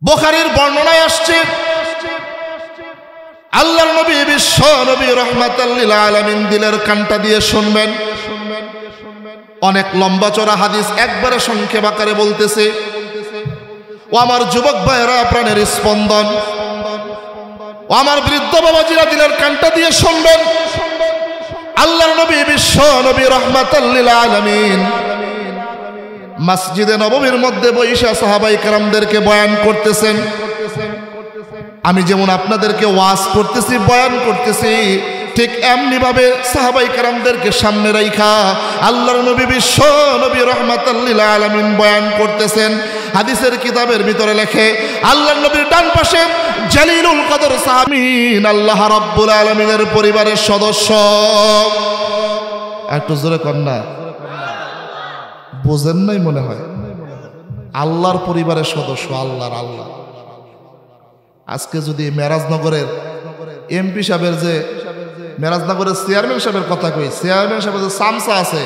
বুখারীর বর্ণনায় আসছে আল্লাহর নবী বিশ্ব নবী রাহমাতাল লিল আলামিন দিলের কানটা দিয়ে শুনবেন। অনেক লম্বা চড়া হাদিস একবারে সংক্ষেপ আকারে বলতেছে, ও আমার যুবক ভাইয়েরা, প্রাণের স্পন্দন, ও আমার বৃদ্ধ বাবাজিরা, দিলের কানটা দিয়ে শুনবেন। আল্লাহর নবী বিশ্ব নবী রাহমাতাল লিল আলামিন মসজিদে নববীর মধ্যে বৈশা সাহাবায়ে কেরামদেরকে বয়ান করতেছেন। আমি যেমন আপনাদেরকে ওয়াজ করতেছি, বয়ান করতেছি, ঠিক এমনি ভাবে সাহাবায়ে কেরামদেরকে সামনে রাইখা আল্লাহর নবী বিশ্ব নবী রাহমাতাল লিল আলামিন বয়ান করতেছেন। হাদিসের কিতাবের ভিতরে লেখে, আল্লাহর নবীর ডান পাশে জালিলুল কদর সাহাবীন, আল্লাহ রাব্বুল আলামিনের পরিবারের সদস্য। একটু জোরে কন্যা, বোঝেন নাই মনে হয়? আল্লাহর পরিবারের সদস্য, আল্লাহর আল্লাহ। আজকে যদি মেরাজনগরের এমপি সাহেবের, যে মেরাজনগরের চেয়ারম্যান সাহেবের কথা কই, চেয়ারম্যান সাহেবের যে সামসা আছে,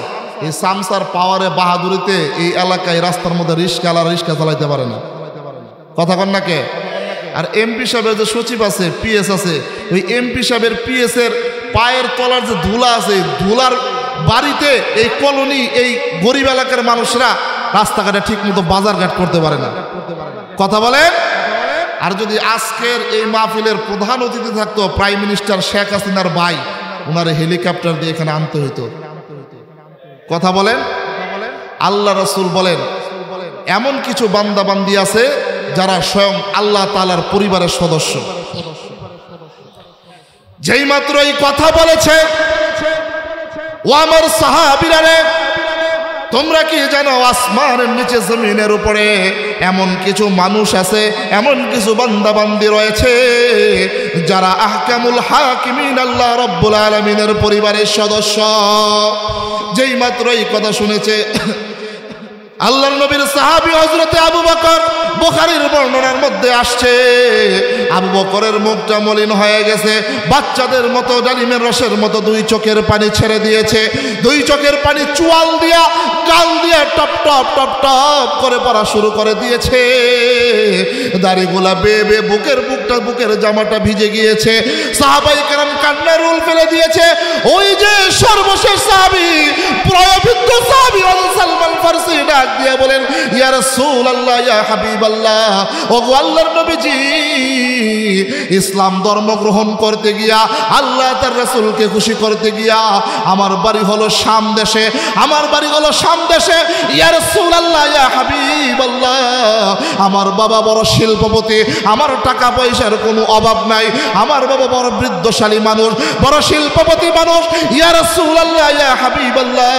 এই সামসার পাওয়ারে বাহাদুরিতে এই এলাকায় রাস্তার মধ্যে রিক্সা চালাইতে পারে না, কথা কন না কে? আর এমপি সাহেবের যে সচিব আছে, পিএস আছে, ওই এমপি সাহেবের পিএস এর পায়ের তলার যে ধুলা আছে, ধুলার বাড়িতে এই কলোনি, এই গরিব এলাকার মানুষরা রাস্তাঘাটে ঠিক মতো বাজারঘাট করতে পারে না, কথা বলেন। আর যদি আজকের এই মাহফিলের প্রধান অতিথি থাকতো প্রাইম মিনিস্টার শেখ হাসিনার ভাই, ওনারে হেলিকপ্টার দিয়ে এখানে আনতে হইতো, কথা বলেন। আল্লাহ রাসূল বলেন, এমন কিছু বান্দা বান্দি আছে যারা স্বয়ং আল্লাহ তাআলার পরিবারের সদস্য। যেই মাত্র এই কথা বলেছে, ও আমার সাহাবীরা রে, তোমরা কি জানো আসমানের নিচে জমিনের উপরে এমন কিছু মানুষ আছে, এমন কিছু বান্দা বান্দি রয়েছে যারা আহকামুল হাকিমিন, আল্লাহ রাব্বুল আলামিনের পরিবারের সদস্য। যেই মাত্র এই কথা শুনেছে আল্লাহর নবীর সাহাবী হযরতে আবু বকর, বুখারীর বর্ণনার মধ্যে আসছে, আবু বকরের মুখটা মলিন হয়ে গেছে, বাচ্চাদের মতো ডালিমের রসের মতো দুই চোখের পানি ছেড়ে দিয়েছে। দুই চোখের পানি চুয়াল দিয়া, গাল দিয়া টপ টপ টপ টপ করে পড়া শুরু করে দিয়েছে। দাড়িগুলা বেয়ে বেয়ে বুকের জামাটা ভিজে গিয়েছে। সাহাবায়ে কেরাম কান্নার রোল ফেলে দিয়েছে। ওই যে সর্বশেষ সাহাবী, প্রয়াবৃদ্ধ সাহাবী সালমান ফারসি ডাক দিয়ে বলেন, ইয়া রাসূলুল্লাহ, ইয়া হাবিবাল্লাহ, ওগো আল্লাহর নবীজি, ইসলাম ধর্ম গ্রহণ করতে গিয়া, আল্লাহ তার রাসূলকে খুশি করতে গিয়া আমার বাড়ি হলো শাম দেশে, আমার বাড়ি হলো শাম দেশে। ইয়া রাসূলুল্লাহ, ইয়া হাবিবাল্লাহ, আমার বাবা বড় শিল্পপতি, আমার টাকা পয়সার কোনো অভাব নাই, আমার বাবা বড় বৃদ্ধশালী মানুষ, বড় শিল্পপতি মানুষ। ইয়া রাসূলুল্লাহ, ইয়া হাবিবাল্লাহ,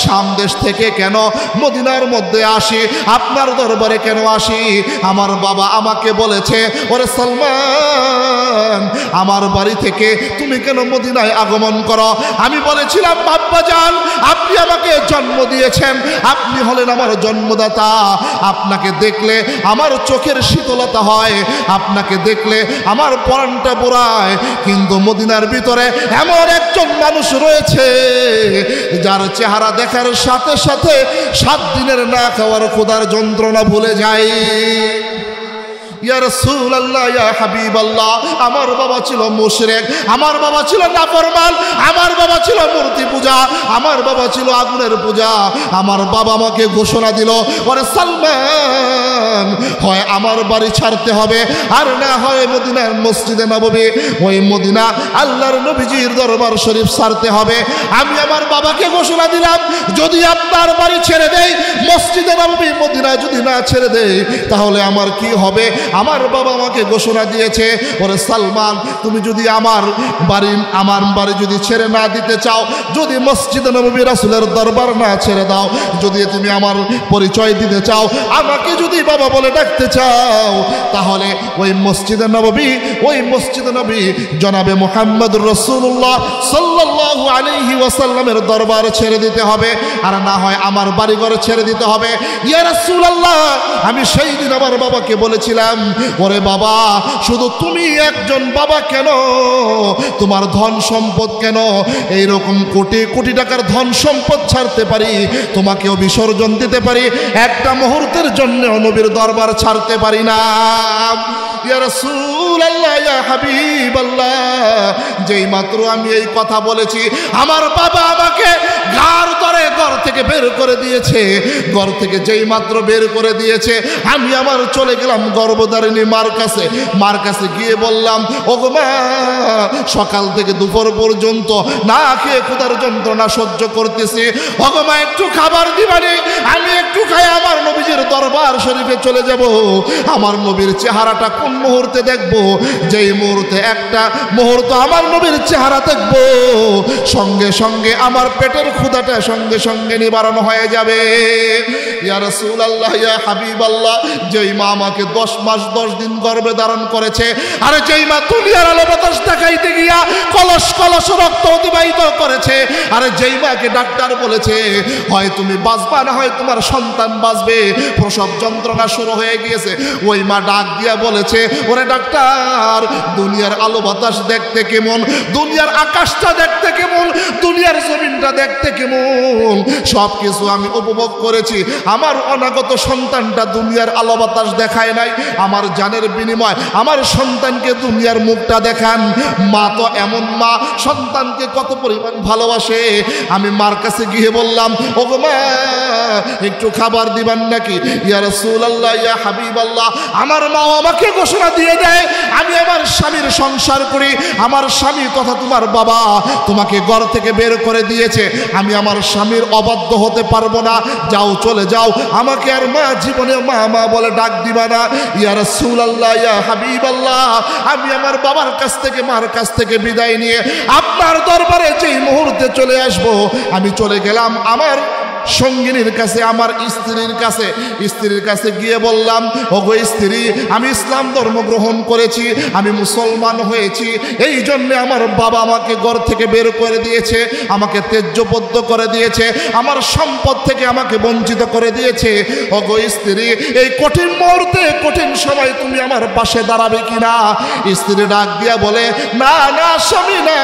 শাম দেশ থেকে কেন মদিনার মধ্যে আসি, আপনার দরবারে কেন আসি? আমার বাবা আমাকে বলেছে, ওরে সালমান, আমার বাড়ি থেকে তুমি কেন মদিনায় আগমন করো? আমি বলেছিলাম, বাবা জান, আপনি আমাকে জন্ম দিয়েছেন, আপনি হলেন আমার জন্মদাতা, আপনাকে দেখলে আমার চোখের শীতলতা হয়, আপনাকে দেখলে আমার প্রাণটা পোড়ায়। কিন্তু মদিনার ভিতরে এমন একজন মানুষ রয়েছে যার চেহারা দেখার সাথে সাথে 7 দিনের না খাওয়ার ক্ষুধার যন্ত্রণা ভুলে যায়। ইয়া রাসূলুল্লাহ, ইয়া হাবিবাল্লাহ, আমার বাবা ছিল মুশরিক, আমার বাবা ছিল নাফরমান, আমার বাবা ছিল মূর্তি পূজা, আমার বাবা ছিল আগুনের পূজা। আমার বাবা আমাকে ঘোষণা দিল, ওরে সালমান, হয় আমার বাড়ি ছাড়তে হবে, আর না হয় মদিনার মসজিদে নববী, ওই মদিনা আল্লাহর নবীজির দরবার শরীফ ছাড়তে হবে। আমি আমার বাবাকে ঘোষণা দিলাম, যদি আপনার বাড়ি ছেড়ে দেই, মসজিদে নববী মদিনা যদি না ছেড়ে দেই, তাহলে আমার কি হবে? আমার বাবা আমাকে ঘোষণা দিয়েছে, ওরে সালমান, তুমি যদি আমার বাড়ি যদি ছেড়ে না দিতে চাও, যদি মসজিদে নববী রাসূলের দরবার না ছেড়ে দাও, যদি তুমি আমার পরিচয় দিতে চাও, আমাকে যদি বাবা বলে ডাকতে চাও, তাহলে ওই মসজিদে নবী জনাবে মুহাম্মদুর রাসূলুল্লাহ সাল্লাল্লাহু আলাইহি ওয়াসাল্লামের দরবার ছেড়ে দিতে হবে, আর না হয় আমার বাড়িঘর ছেড়ে দিতে হবে। ইয়া রাসূলুল্লাহ, আমি সেই দিন আমার বাবাকে বলেছিলাম, ওরে বাবা, শুধু তুমি একজন বাবা কেন, তোমার ধন সম্পদ কেন, এইরকম কোটি কোটি টাকার ধন সম্পদ ছাড়তে পারি, তোমাকেও বিসর্জন দিতে পারি, একটা মুহূর্তের জন্য নবীর দরবার ছাড়তে পারি না। ইয়া রাসূলুল্লাহ, ইয়া হাবিবাল্লাহ, যেই মাত্র আমি এই কথা বলেছি, আমার বাবা আমাকে ঘাড় ধরে ঘর থেকে বের করে দিয়েছে। ঘর থেকে যেই মাত্র বের করে দিয়েছে, আমি আমার চলে গেলাম গর্ভধারিণী মার কাছে। মার কাছে গিয়ে বললাম, ওগো মা, সকাল থেকে দুপুর পর্যন্ত না খেয়ে ক্ষুধার যন্ত্রণা সহ্য করতেছি, ওগো মা একটু খাবার দিবানি, আমি একটু খাই আমার নবীজির দরবার শরীফে চলে যাব। আমার নবীর চেহারাটা কোন মুহূর্তে দেখব, যেই মুহূর্তে একটা মুহূর্ত আমার নবীর চেহারা দেখব, সঙ্গে সঙ্গে আমার পেটের ক্ষুধাটা সঙ্গে সঙ্গে নিবারণ হয়ে যাবে। ইয়া রাসূলুল্লাহ, ইয়া হাবিবাল্লাহ, যেই মা আমাকে 10 মাস 10 দিন গর্ভে ধারণ করেছে, আর যেই মা দুনিয়ার আলো বাতাস দেখাইতে গিয়া কলস কলস রক্ত অতিবাহিত করেছে, আর যেই মাকে ডাক্তার বলেছে হয় তুমি বাঁচবা না হয় তোমার সন্তান বাঁচবে, প্রসব যন্ত্রণা শুরু হয়ে গিয়েছে, ওই মা ডাক দিয়া বলেছে, ওরে ডাক্তার, দুনিয়ার আলো বাতাস দেখতে কেমন, দুনিয়ার আকাশটা দেখতে কেমন, দুনিয়ার জমিনটা দেখতে কেমন, সব কিছু আমি উপভোগ করেছি, আমার অনাগত সন্তানটা দুনিয়ার আলো বাতাস দেখায় নাই, আমার জানের বিনিময় আমার সন্তানকে দুনিয়ার মুখটা দেখান। মা তো এমন মা, সন্তানকে কত পরিমাণ ভালোবাসে। আমি মার কাছে গিয়ে বললাম, ওগো মা, একটু খাবার দিবেন নাকি? ইয়া রাসূলুল্লাহ, ইয়া হাবিবাল্লাহ, আমার মা আমাকে ঘোষণা দিয়ে দেয়, আমি আমার স্বামীর সংসার করি, আমার স্বামী তথা তোমার বাবা তোমাকে ঘর থেকে বের করে দিয়েছে, আমি আমার স্বামীর অবাধ্য হতে পারবো না, যাও চলে যাও, আমাকে আর মা জীবনে মা মা বলে ডাক দিবা না। ইয়া রাসূলুল্লাহ, ইয়া হাবিবাল্লাহ, আমি আমার বাবার কাছ থেকে মার কাছ থেকে বিদায় নিয়ে আপনার দরবারে যেই মুহূর্তে চলে আসব, আমি চলে গেলাম আমার সঙ্গিনীর কাছে, আমার স্ত্রীর কাছে গিয়ে বললাম, ওগো স্ত্রী, আমি ইসলাম ধর্ম গ্রহণ করেছি, আমি মুসলমান হয়েছি, এই জন্যে আমার বাবা আমাকে ঘর থেকে বের করে দিয়েছে, আমাকে ত্যায্যবদ্ধ করে দিয়েছে, আমার সম্পদ থেকে আমাকে বঞ্চিত করে দিয়েছে। ওগো স্ত্রী, এই কঠিন মুহূর্তে, কঠিন সময় তুমি আমার পাশে দাঁড়াবে কিনা? স্ত্রী ডাক দিয়া বলে, না না স্বামী, না,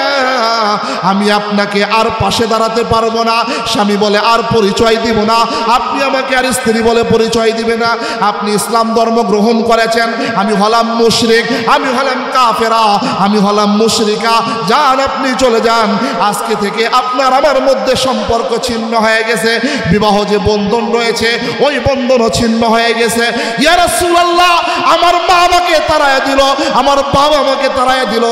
আমি আপনাকে আর পাশে দাঁড়াতে পারবো না। স্বামী বলে, আর পরিচয় দিব না, আপনি আমাকে আর স্ত্রী বলে পরিচয় দিবে না, আপনি ইসলাম ধর্ম গ্রহণ করেছেন, আমি হলাম মুশরিক, আমি হলাম কাফেরা, আমি হলাম মুশরিকা, যান আপনি চলে যান, আজকে থেকে আপনার আমার মধ্যে সম্পর্ক ছিন্ন হয়ে গেছে, বিবাহ যে বন্ধন রয়েছে ওই বন্ধনও ছিন্ন হয়ে গেছে। ইয়া রাসূলুল্লাহ, আমার মা আমাকে তাড়ায়া দিল, আমার বাবা আমাকে তাড়ায়া দিল,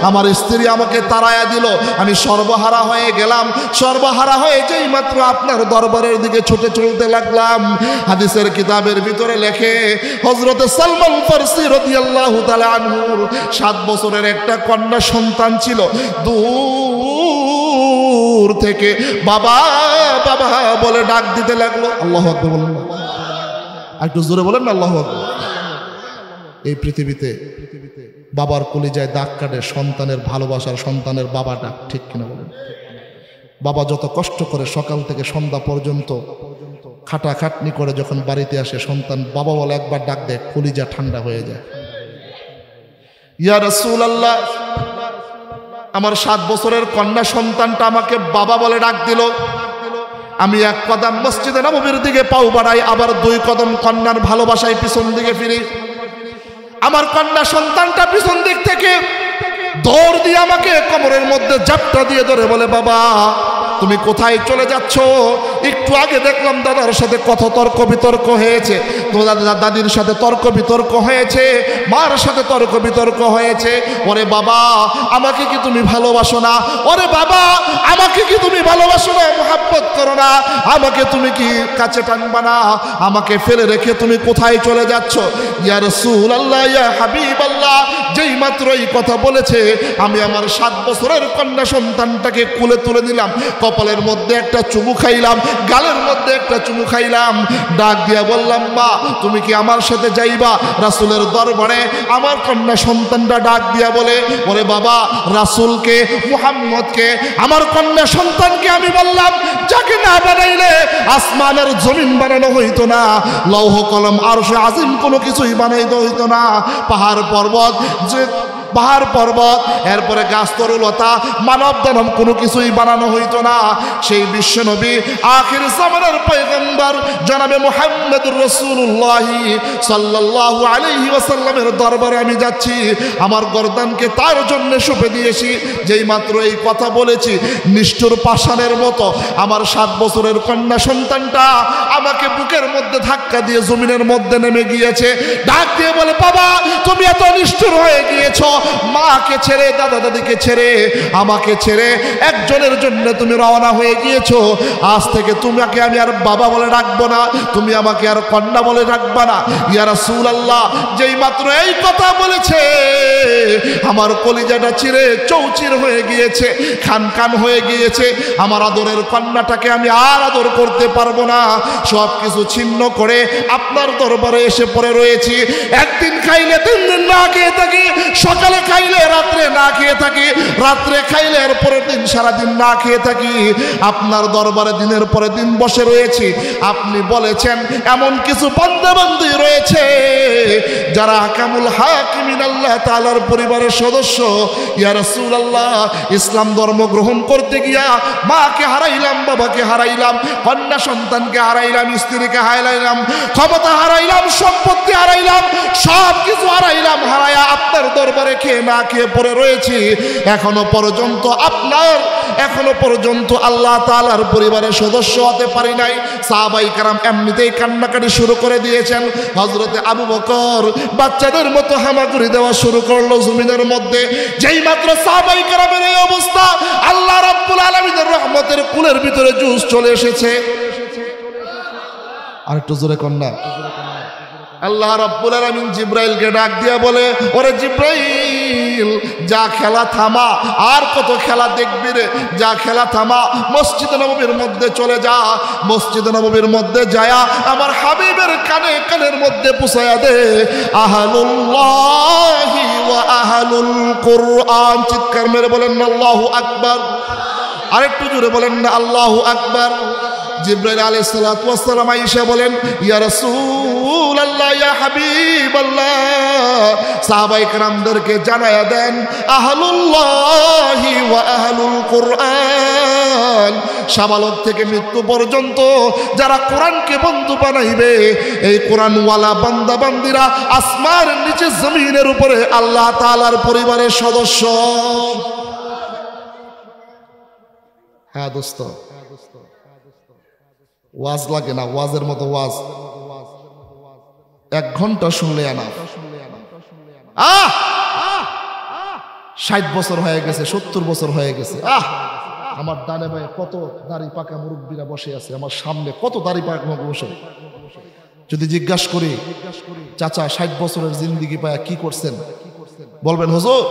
আমার স্ত্রী আমাকে তাড়ায়া দিল, আমি সর্বহারা হয়ে গেলাম। সর্বহারা হয়ে যেই মাত্র আপনার দরবারের দিকে ছুটে চলতে লাগলাম, হাদিসের কিতাবের ভিতরে লেখে, হযরত সালমান ফারসি রাদিয়াল্লাহু তাআলা আনহুর 7 বছরের একটা কন্যা সন্তান ছিল। দূর থেকে বাবা বাবা বলে ডাক দিতে লাগলো। আল্লাহু আকবার বলেন, একটু জোরে বলেন না আল্লাহু আকবার। এই পৃথিবীতে বাবার কলিজায় দাগ কাটে সন্তানের ভালোবাসার, সন্তানের বাবা ডাক, ঠিক কিনা বলেন? বাবা যত কষ্ট করে সকাল থেকে সন্ধ্যা পর্যন্ত খাটাখাটনি করে যখন বাড়িতে আসে, সন্তান বাবা বলে একবার ডাক দেয়, কলিজা ঠান্ডা হয়ে যায়। ইয়া রাসূলুল্লাহ, আমার 7 বছরের কন্যা সন্তানটা আমাকে বাবা বলে ডাক দিল। আমি 1 কদম মসজিদে নববীর দিকে পাও বাড়াই, আবার 2 কদম কন্যার ভালোবাসায় পিছন দিকে ফিরি। আমার কন্যা সন্তানটা পিছন দিক থেকে দৌড় দিয়ে আমাকে কোমরের মধ্যে জাপটা দিয়ে ধরে বলে, বাবা তুমি কোথায় চলে যাচ্ছ? একটু আগে দেখলাম দাদার সাথে কত তর্ক বিতর্ক হয়েছে, তোমার দাদির সাথে তর্ক বিতর্ক হয়েছে, মার সাথে তর্ক বিতর্ক হয়েছে। ওরে বাবা, আমাকে কি তুমি ভালোবাসো না? ওরে বাবা, আমাকে কি তুমি ভালোবাসো না, মুহাব্বত করো না? আমাকে তুমি কি কাছে টানবা না? আমাকে ফেলে রেখে তুমি কোথায় চলে যাচ্ছ? ইয়া রাসূলুল্লাহ, ইয়া হাবিবাল্লাহ, যেই মাত্র এই কথা বলেছে, আমি আমার 7 বছরের কন্যা সন্তানটাকে কোলে তুলে নিলাম, কপালের মধ্যে একটা চুমু খাইলাম, গালের মধ্যে একটা চুমু খাইলাম। ডাক দিয়া বললাম, মা তুমি কি আমার সাথে যাইবা রাসূলের দরবারে? আমার কন্যা সন্তানটা ডাক দিয়া বলে, ওরে বাবা, রাসূলকে, মুহাম্মদকে, আমার কন্যা সন্তানকে আমি বললাম যাকে না বানাইলে আসমানের জমিন বানানো হইতো না, লৌহ কলম আরশে আজিম কোনো কিছুই বানাইতে হইতো না, পাহাড় পর্বত, যে পাহাড় পর্বত, এরপরে গাছ তরুলতা, মানব দানব কোনো কিছুই বানানো হইতো না। সেই বিশ্বনবী আখির জামানার পয়গম্বর জনাবে মুহাম্মদুর রাসূলুল্লাহ সাল্লাল্লাহু আলাইহি ওয়াসাল্লামের দরবারে আমি যাচ্ছি, আমার গর্দানকে তার জন্য সঁপে দিয়েছি। যেই মাত্র এই কথা বলেছি, নিষ্ঠুর পাষাণের মতো আমার 7 বছরের কন্যা সন্তানটা আমাকে বুকের মধ্যে ধাক্কা দিয়ে জমিনের মধ্যে নেমে গিয়েছে। ডাক দিয়ে বলে, বাবা তুমি এত নিষ্ঠুর হয়ে গিয়েছো, মাকে ছেড়ে, দাদা দাদিকে ছেড়ে, আমাকে ছেড়ে একজনের জন্য তুমি রওনা হয়ে গিয়েছো। আজ থেকে তোমাকে আমি আর বাবা বলে ডাকবো না, তুমি আমাকে আর কন্যা বলে ডাকবা না। ইয়া রাসূলুল্লাহ যেই মাত্র এই কথা বলেছে, আমার কলিজাটা চিরে চৌচির হয়ে গিয়েছে, খান খান হয়ে গিয়েছে। আমার আদরের কন্যাটাকে আমি আর আদর করতে পারবো না, সব কিছু ছিন্ন করে আপনার দরবারে এসে পড়ে রয়েছি। একদিন খাইলে 3 দিন না খেয়ে থাকি, সকালে খাইলে রাত্রে না খেয়ে থাকি, রাত্রে খাইলে এর পরের দিন সারাদিন না খেয়ে থাকি। আপনার দরবারে দিনের পরে দিন বসে রয়েছি। আপনি বলেছেন এমন কিছু বান্দা-বান্দি রয়েছে যারা হাকামুল হাকিমিন আল্লাহ তাআলার পরিবারের সদস্য। ইয়া রাসূলুল্লাহ ইসলাম ধর্ম গ্রহণ করতে গিয়া মাকে হারাইলাম, বাবাকে হারাইলাম, কন্যা সন্তানকে হারাইলাম, স্ত্রীকে হারাইলাম, ক্ষমতা হারাইলাম, সম্পত্তি হারাইলাম, সব কিছু হারাইলাম। হারায়া আপনার দরবারে খেয়ে না খেয়ে পড়ে রয়েছি। এখনো পর্যন্ত আল্লাহ তাআলার পরিবারের সদস্য হতে পারি নাই। সাহাবায়ে কেরাম এমনিতেই কান্নাকাটি শুরু করে দিয়েছেন। হযরতে আবু বকর বাচ্চাদের মতো হামাগুড়ি দেওয়া শুরু করলো জমিনের মধ্যে। যেই মাত্র সাহাবায়ে কেরামের এই অবস্থা, আল্লাহ রাব্বুল আলামিনের রহমতের কুলের ভিতরে জুস চলে এসেছে। আর একটু জোরে কন্যা, আল্লাহ রাব্বুল আলামিন জিব্রাইলকে ডাক দিয়া বলে, ওরে জিব্রাইল যা খেলা থামা, আর কত খেলা দেখবি রে, যা খেলা থামা, মসজিদে নববীর মধ্যে চলে যা। মসজিদে নববীর মধ্যে যায়া আমার হাবিবের কানে কানের মধ্যে পুষায়া দে, আহলুল্লাহি ওয়া আহলুল কুরআন। চিৎকার মেরে বলেন না আল্লাহু আকবার। আরেকটু জোরে বলেন না আল্লাহু আকবার। জিবরাইল আলাইহিস সালাতু ওয়াস সালাম আয়েশা বলেন, ইয়া রাসূলুল্লাহ, ইয়া হাবিবাল্লাহ, সাহাবায়ে কেরামদেরকে জানায়া দেন আহলুল্লাহি ওয়া আহলুল কুরআন, শাবালক থেকে মৃত্যু পর্যন্ত যারা কোরআনকে বন্ধু বানাইবে, এই কোরআনওয়ালা বান্দা বান্দিরা আসমানের নিচে জমিনের উপরে আল্লাহ তাআলার পরিবারের সদস্য। হ্যাঁ দোস্ত, ওয়াজ লাগে না, ওয়াজের মতো ওয়াজ 1 ঘন্টা শুনলে আনা। 60 বছর হয়ে গেছে, 70 বছর হয়ে গেছে। আমার ডানে ভাই কত দাড়ি পাকা মুরব্বীরা বসে আছে, আমার সামনে কত দাড়ি পাকা বসে। যদি জিজ্ঞাসা করি, চাচা 60 বছরের জিন্দিগি পায়া কি করছেন, বলবেন হুজুর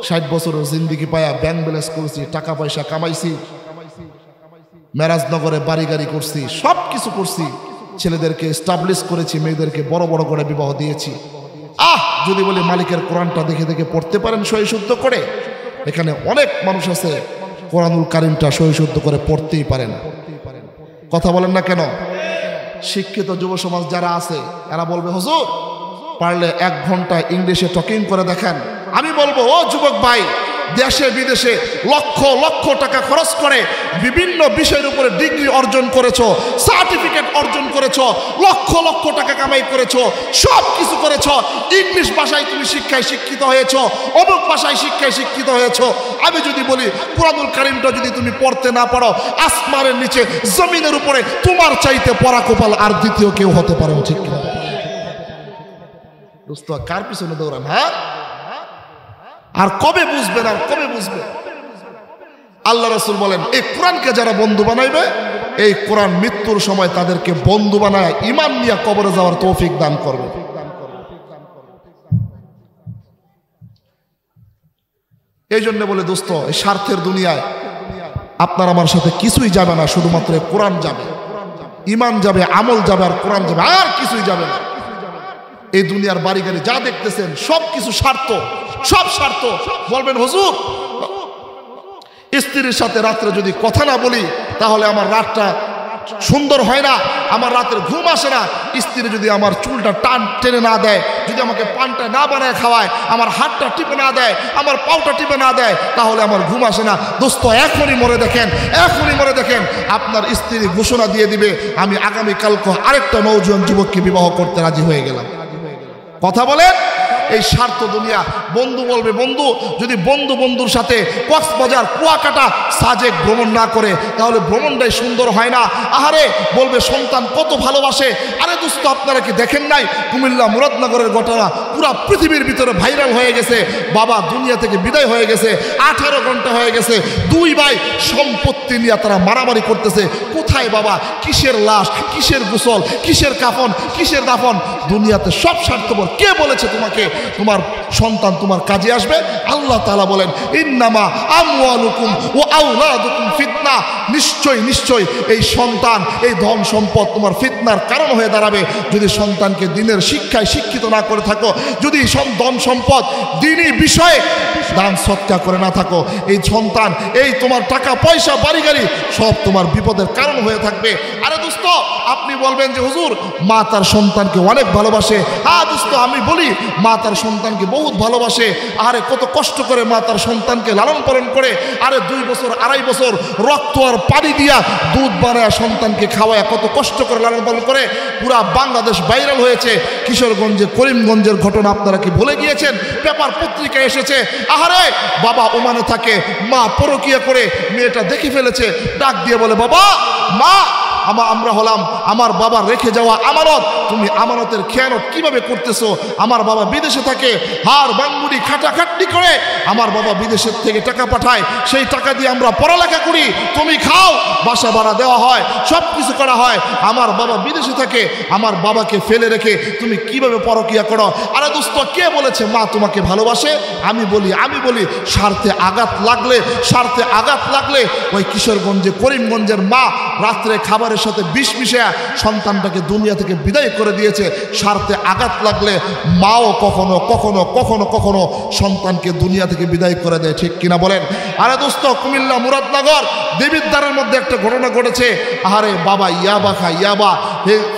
60 বছরের জিন্দিগি পায়া ব্যাংক ব্যালেন্স করছি, টাকা পয়সা কামাইছি, মেরাজনগরে বাড়ি গাড়ি করছি, সব কিছু করছি, ছেলেদেরকে এস্টাবলিশ করেছি, মেয়েদেরকে বড় বড় করে বিবাহ দিয়েছি। যদি বলি মালিকের কোরআনটা দেখে দেখে পড়তে পারেন সহি শুদ্ধ করে, এখানে অনেক মানুষ আছে কোরআনুল কারীমটা সহি শুদ্ধ করে পড়তেই পারে না। কথা বলেন না কেন? শিক্ষিত যুব সমাজ যারা আছে এরা বলবে হুজুর পারলে 1 ঘন্টা ইংলিশে টকিং করে দেখেন। আমি বলবো, ও যুবক ভাই, দেশে বিদেশে লক্ষ লক্ষ টাকা খরচ করে বিভিন্ন বিষয়ের উপরে ডিগ্রি অর্জন করেছো, সার্টিফিকেট অর্জন করেছো, লক্ষ লক্ষ টাকা কামাই করেছো, সব কিছু করেছো, ইংলিশ ভাষায় তুমি শিক্ষায় শিক্ষিত হয়েছো, অমুক ভাষায় শিক্ষায় শিক্ষিত হয়েছো। আমি যদি বলি কুরআনুল কারীমটা যদি তুমি পড়তে না পারো, আসমানের নিচে জমিনের উপরে তোমার চাইতে পড়া কপাল আর দ্বিতীয় কেউ হতে পারে না। ঠিক কিনা দোস্ত? কার পিছনে দৌড়ান? হ্যাঁ, আর কবে বুঝবেন, আর কবে বুঝবে? আল্লাহ রাসূল বলেন, এই কোরআনকে যারা বন্ধু বানাইবে, এই কোরআন মৃত্যুর সময় তাদেরকে বন্ধু বানায় ঈমান নিয়ে কবরে যাওয়ার তৌফিক দান করবে। এই জন্য বলে দোস্ত, এই স্বার্থের দুনিয়ায় আপনার আমার সাথে কিছুই যাবে না, শুধুমাত্র কোরআন যাবে, ইমান যাবে, আমল যাবে, আর কোরআন যাবে, আর কিছুই যাবে না। এই দুনিয়ার বাড়ি গাড়ি যা দেখতেছেন সব কিছু স্বার্থ, সব স্বার্থ। বলবেন হুজুর, স্ত্রীর সাথে রাত্রে যদি কথা না বলি তাহলে আমার রাতটা সুন্দর হয় না, আমার রাতের ঘুম আসে না। স্ত্রী যদি আমার চুলটা টান টেনে না দেয়, যদি আমাকে পানটা না বানায় খাওয়ায়, আমার হাতটা টিপে না দেয়, আমার পাউটা টিপে না দেয়, তাহলে আমার ঘুম আসে না। দোস্ত, এখনই মরে দেখেন, এখনই মরে দেখেন, আপনার স্ত্রী ঘোষণা দিয়ে দিবে, আমি আগামীকালকে আরেকটা নওজোয়ান যুবককে বিবাহ করতে রাজি হয়ে গেলাম। কথা বলেন, এই স্বার্থ দুনিয়া। বন্ধু বলবে, বন্ধু যদি বন্ধুর সাথে কক্সবাজার, কুয়াকাটা, সাজেক ভ্রমণ না করে তাহলে ভ্রমণটাই সুন্দর হয় না। আহারে, বলবে সন্তান কত ভালোবাসে। আরে দোস্ত, আপনারা কি দেখেন নাই কুমিল্লা মুরাদনগরের ঘটনা পুরা পৃথিবীর ভিতরে ভাইরাল হয়ে গেছে। বাবা দুনিয়া থেকে বিদায় হয়ে গেছে, 18 ঘন্টা হয়ে গেছে, দুই ভাই সম্পত্তি নিয়ে তারা মারামারি করতেছে। কোথায় বাবা, কিসের লাশ, কিসের গোসল, কিসের কাফন, কিসের দাফন? দুনিয়াতে সব স্বার্থপর। কে বলেছে তোমাকে তোমার সন্তান তোমার কাজে আসবে? আল্লাহ তাআলা বলেন, ইন্নামা আমওয়ালুকুম ওয়া আওলাদুকুম ফিতনা। নিশ্চয় নিশ্চয় এই সন্তান, এই ধন সম্পদ তোমার ফিতনার কারণ হয়ে দাঁড়াবে। যদি সন্তানকে দ্বীনের শিক্ষায় শিক্ষিত না করে থাকো, যদি ধন সম্পদ দ্বীনি বিষয়ে দান সৎকা করে না থাকো, এই সন্তান, এই তোমার টাকা পয়সা, বাড়ি গাড়ি সব তোমার বিপদের কারণ হয়ে থাকবে। আরে দোস্ত, আপনি বলবেন যে হুজুর, মা তার সন্তানকে অনেক ভালোবাসে। হ্যাঁ দোস্ত, আমি বলি মা তার সন্তানকে বহুত ভালোবাসে। আরে কত কষ্ট করে মা তার সন্তানকে লালন পালন করে। আরে 2 বছর 2.5 বছর রক্ত আর পানি দিয়া দুধ বানায় সন্তানকে খাওয়ায় কত কষ্ট করে লালন পালন করে। পুরা বাংলাদেশ ভাইরাল হয়েছে। কিশোরগঞ্জে, করিমগঞ্জের ঘটনা আপনারা কি ভুলে গিয়েছেন? পেপার পত্রিকায় এসেছে। আহারে, বাবা ওমানে থাকে, মা পরকিয়া করে মেয়েটা দেখে ফেলেছে, ডাক দিয়ে বলে, বাবা, মা, আমরা হলাম আমার বাবা রেখে যাওয়া আমানত, তুমি আমানতের খেয়ানত কিভাবে করতেছো? আমার বাবা বিদেশে থাকে, হার বাঙ্গুড়ি খাটাখাটনি করে আমার বাবা বিদেশের থেকে টাকা পাঠায়, সেই টাকা দিয়ে আমরা পড়ালেখা করি, তুমি খাও, বাসা ভাড়া দেওয়া হয়, সব কিছু করা হয়। আমার বাবা বিদেশে থাকে, আমার বাবাকে ফেলে রেখে তুমি কিভাবে পরকিয়া করো? আরে দোস্ত, কে বলেছে মা তোমাকে ভালোবাসে? আমি বলি স্বার্থে আঘাত লাগলে ওই কিশোরগঞ্জে, করিমগঞ্জের মা রাত্রে খাবারের সাথে বিষ মিশিয়ে সন্তানটাকে দুনিয়া থেকে বিদায় করে দিয়েছে। স্বার্থে আঘাত লাগলে মাও কখনো কখনো কখনো কখনো সন্তানকে দুনিয়া থেকে বিদায় করে দেয়। ঠিক কিনা বলেন? আরে দোস্ত, কুমিল্লা মুরাদনগর দেবিদ্বারের মধ্যে একটা ঘটনা ঘটেছে। আরে বাবা ইয়াবা খায়, ইয়াবা,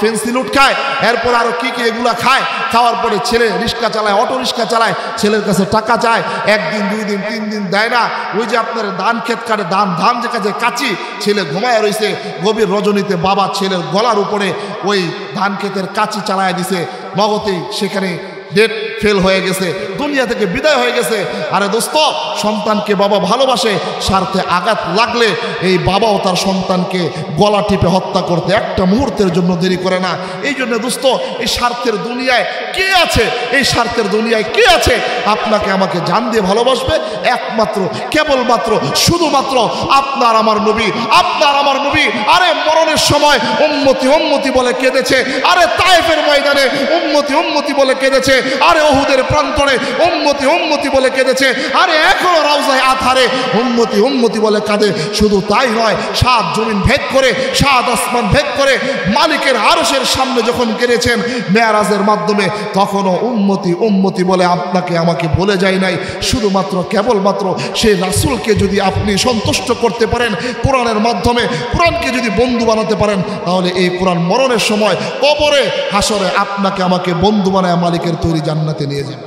ফেন্সিলুট খায়, এরপর আরো কি কি এগুলা খায়। খাওয়ার পরে ছেলে রিক্সা চালায়, অটো রিক্সা চালায়, ছেলের কাছে টাকা চায়, 1 দিন 2 দিন 3 দিন দেয় না। ওই যে আপনার ধান ক্ষেত কাটে, ধান যে কাছে কাচি, ছেলে ঘুমায় রয়েছে। গভীর রজনীতে বাবা ছেলের গলার উপরে ওই ধান ক্ষেতের কাচি চালায় দিছে, নগদেই সেখানে ডেট ফেল হয়ে গেছে, দুনিয়া থেকে বিদায় হয়ে গেছে। আরে দোস্ত, সন্তানকে বাবা ভালোবাসে, স্বার্থে আঘাত লাগলে এই বাবাও তার সন্তানকে গলা টিপে হত্যা করতে একটা মুহূর্তের জন্য দেরি করে না। এই জন্য দোস্ত, এই স্বার্থের দুনিয়ায় কে আছে? এই স্বার্থের দুনিয়ায় কে আছে আপনাকে আমাকে জান দিয়ে ভালোবাসবে? একমাত্র, কেবলমাত্র, শুধুমাত্র আপনার আমার নবী, আপনার আমার নবী। আরে মরণের সময় উম্মতি উম্মতি বলে কেঁদেছে। আরে তায়েফের ময়দানে উম্মতি উম্মতি বলে কেঁদেছে। আরে ওহুদের প্রান্তরে উম্মতি উম্মতি বলে কেঁদেছে। আরে এখনো রওজায়ে আতহারে উম্মতি উম্মতি বলে কাঁদে। শুধু তাই নয়, 7 জমিন ভেদ করে, 7 আসমান ভেদ করে মালিকের আরশের সামনে যখন কেঁদেছেন মেরাজের মাধ্যমে, তখনও উম্মতি উম্মতি বলে আপনাকে আমাকে বলে যায় নাই। শুধুমাত্র কেবলমাত্র সেই রাসূলকে যদি আপনি সন্তুষ্ট করতে পারেন কোরআনের মাধ্যমে, কোরআনকে যদি বন্ধু বানাতে পারেন, তাহলে এই কোরআন মরণের সময় কবরে হাসরে আপনাকে আমাকে বন্ধু বানায় মালিকের তৈরি জান্নাতে নিয়ে যাবে।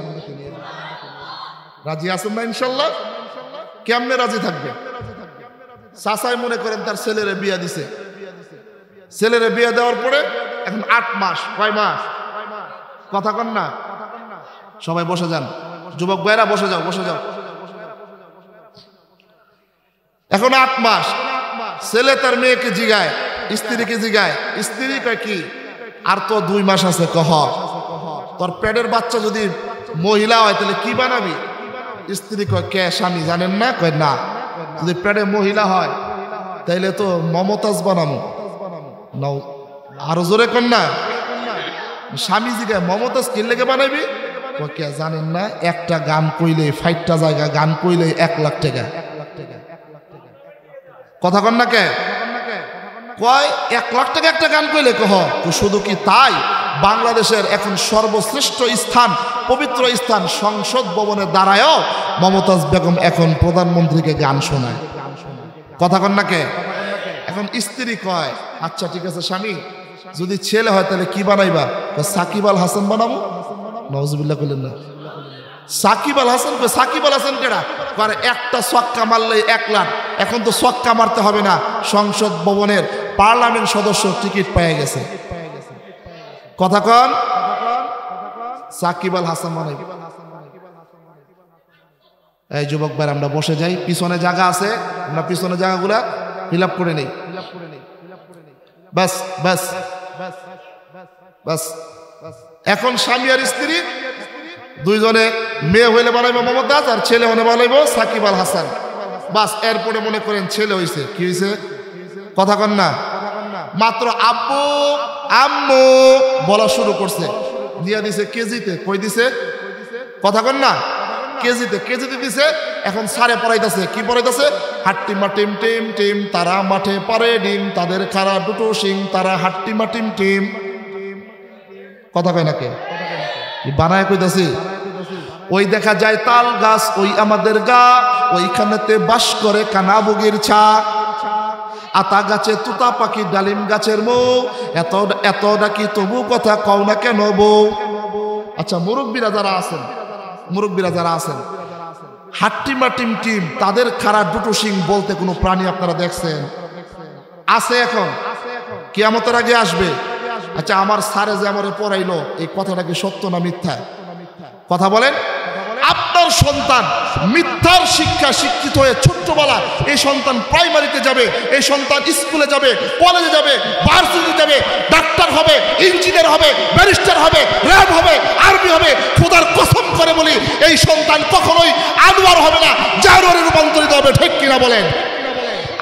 রাজি আছেন না ইনশাল্লাহ? কেমনে রাজি থাকবে? চাচাই মনে করেন তার ছেলেরে বিয়া দিছে, ছেলেরে বিয়া দেওয়ার পরে এখন 8 মাস, কয় মাস? কথা কন না, সবাই বসে যান, যুবক ভাইরা বসে যাও, বসে যাও। এখন 8 মাস, ছেলে তার মেয়েকে জিগায়, স্ত্রীকে জিগায়, স্ত্রী কয় কি আর তো 2 মাস আছে। কহ তোর পেটের বাচ্চা যদি মহিলা হয় তাহলে কি বানাবি? স্ত্রী কয় কে স্বামী জানেন না? কয় না, যদি পেটে মহিলা হয় তাইলে তো মমতাজ বানামো। নাও আরো জোরে কন না। স্বামী জিগায় মমতাজ কি লেগে বানাবি? কে জানেন না, একটা গান কইলে 5টা জায়গা গান কইলে 1 লাখ টাকা। কথা কন না কে কয় 1 লাখ টাকা একটা গান কইলে কহ শুধু কি তাই বাংলাদেশের এখন সর্বশ্রেষ্ঠ স্থান পবিত্র স্থান সংসদ ভবনে দাঁড়ায়ও মমতাজ বেগম এখন প্রধানমন্ত্রীকে গান শোনায় কথা কন না কে এখন স্ত্রী কয় আচ্ছা ঠিক আছে স্বামী যদি ছেলে হয় তাহলে কি বানাইবা সাকিব আল হাসান বানাবো নাউজুবিল্লাহ কইলেন না সাকিব আল হাসান সাকিব আল হাসান কেডা করে একটা ছক্কা মারলে 1 লাখ এখন তো ছক্কা মারতে হবে না সংসদ ভবনের পার্লামেন্ট সদস্য টিকিট পেয়ে গেছে কথা কন সাকিব আল হাসান বানাইব এই যুবক ভাই আমরা বসে যাই পিছনে জায়গা আছে আমরা পিছনে জায়গাগুলা ফিল আপ করে নেই বাস বাস বাস এখন স্বামী আর স্ত্রী দুইজনে মেয়ে হইলে বানাইবো মমতাজ আর ছেলে হলে বানাইবো সাকিব আল হাসান বাস এরপরে মনে করেন ছেলে হইছে কি হইছে কথা কন না মাত্র আব্বু আম্মু বলা শুরু করছে দিয়া দিছে কেজিতে কই দিছে কথা কন না কেজিতে দিছে এখন সারে পড়াইতেছে কি পড়াইতেছে হাট্টিমা টিম টিম টিম তারা মাঠে পারে ডিম তাদের খারা দুটো সিং তারা হাট্টিমা টিম টিম কথা কয় না কে বানায় কইতাছি ওই দেখা যায় তাল গাছ ওই আমাদের গা ওইখানেতে বাস করে কানাবুগির ছা আতা গাছে তুতা পাখি ডালিম গাছের মৌ এত ডাকি তবু কথা কও না কেন বউ আচ্ছা মুরব্বীরা যারা আছেন হাট্টিমা টিম টিম তাদের খারা দুটো সিং বলতে কোনো প্রাণী আপনারা দেখছেন আছে এখন কিয়ামতের আগে আসবে আচ্ছা আমার স্যারে যে আমারে পড়াইলো এই কথাটা কি সত্য না মিথ্যা কথা বলেন আপনার সন্তান মিথ্যার শিক্ষা শিক্ষিত হয়ে ছোট্টবেলা এই সন্তান প্রাইমারিতে যাবে এই সন্তান স্কুলে যাবে কলেজে যাবে ভার্সিটিতে যাবে ডাক্তার হবে ইঞ্জিনিয়ার হবে ব্যারিস্টার হবে র্যাব হবে আর্মি হবে খোদার কসম করে বলি এই সন্তান কখনোই আনোয়ার হবে না জানোয়ারে রূপান্তরিত হবে ঠিক কিনা বলেন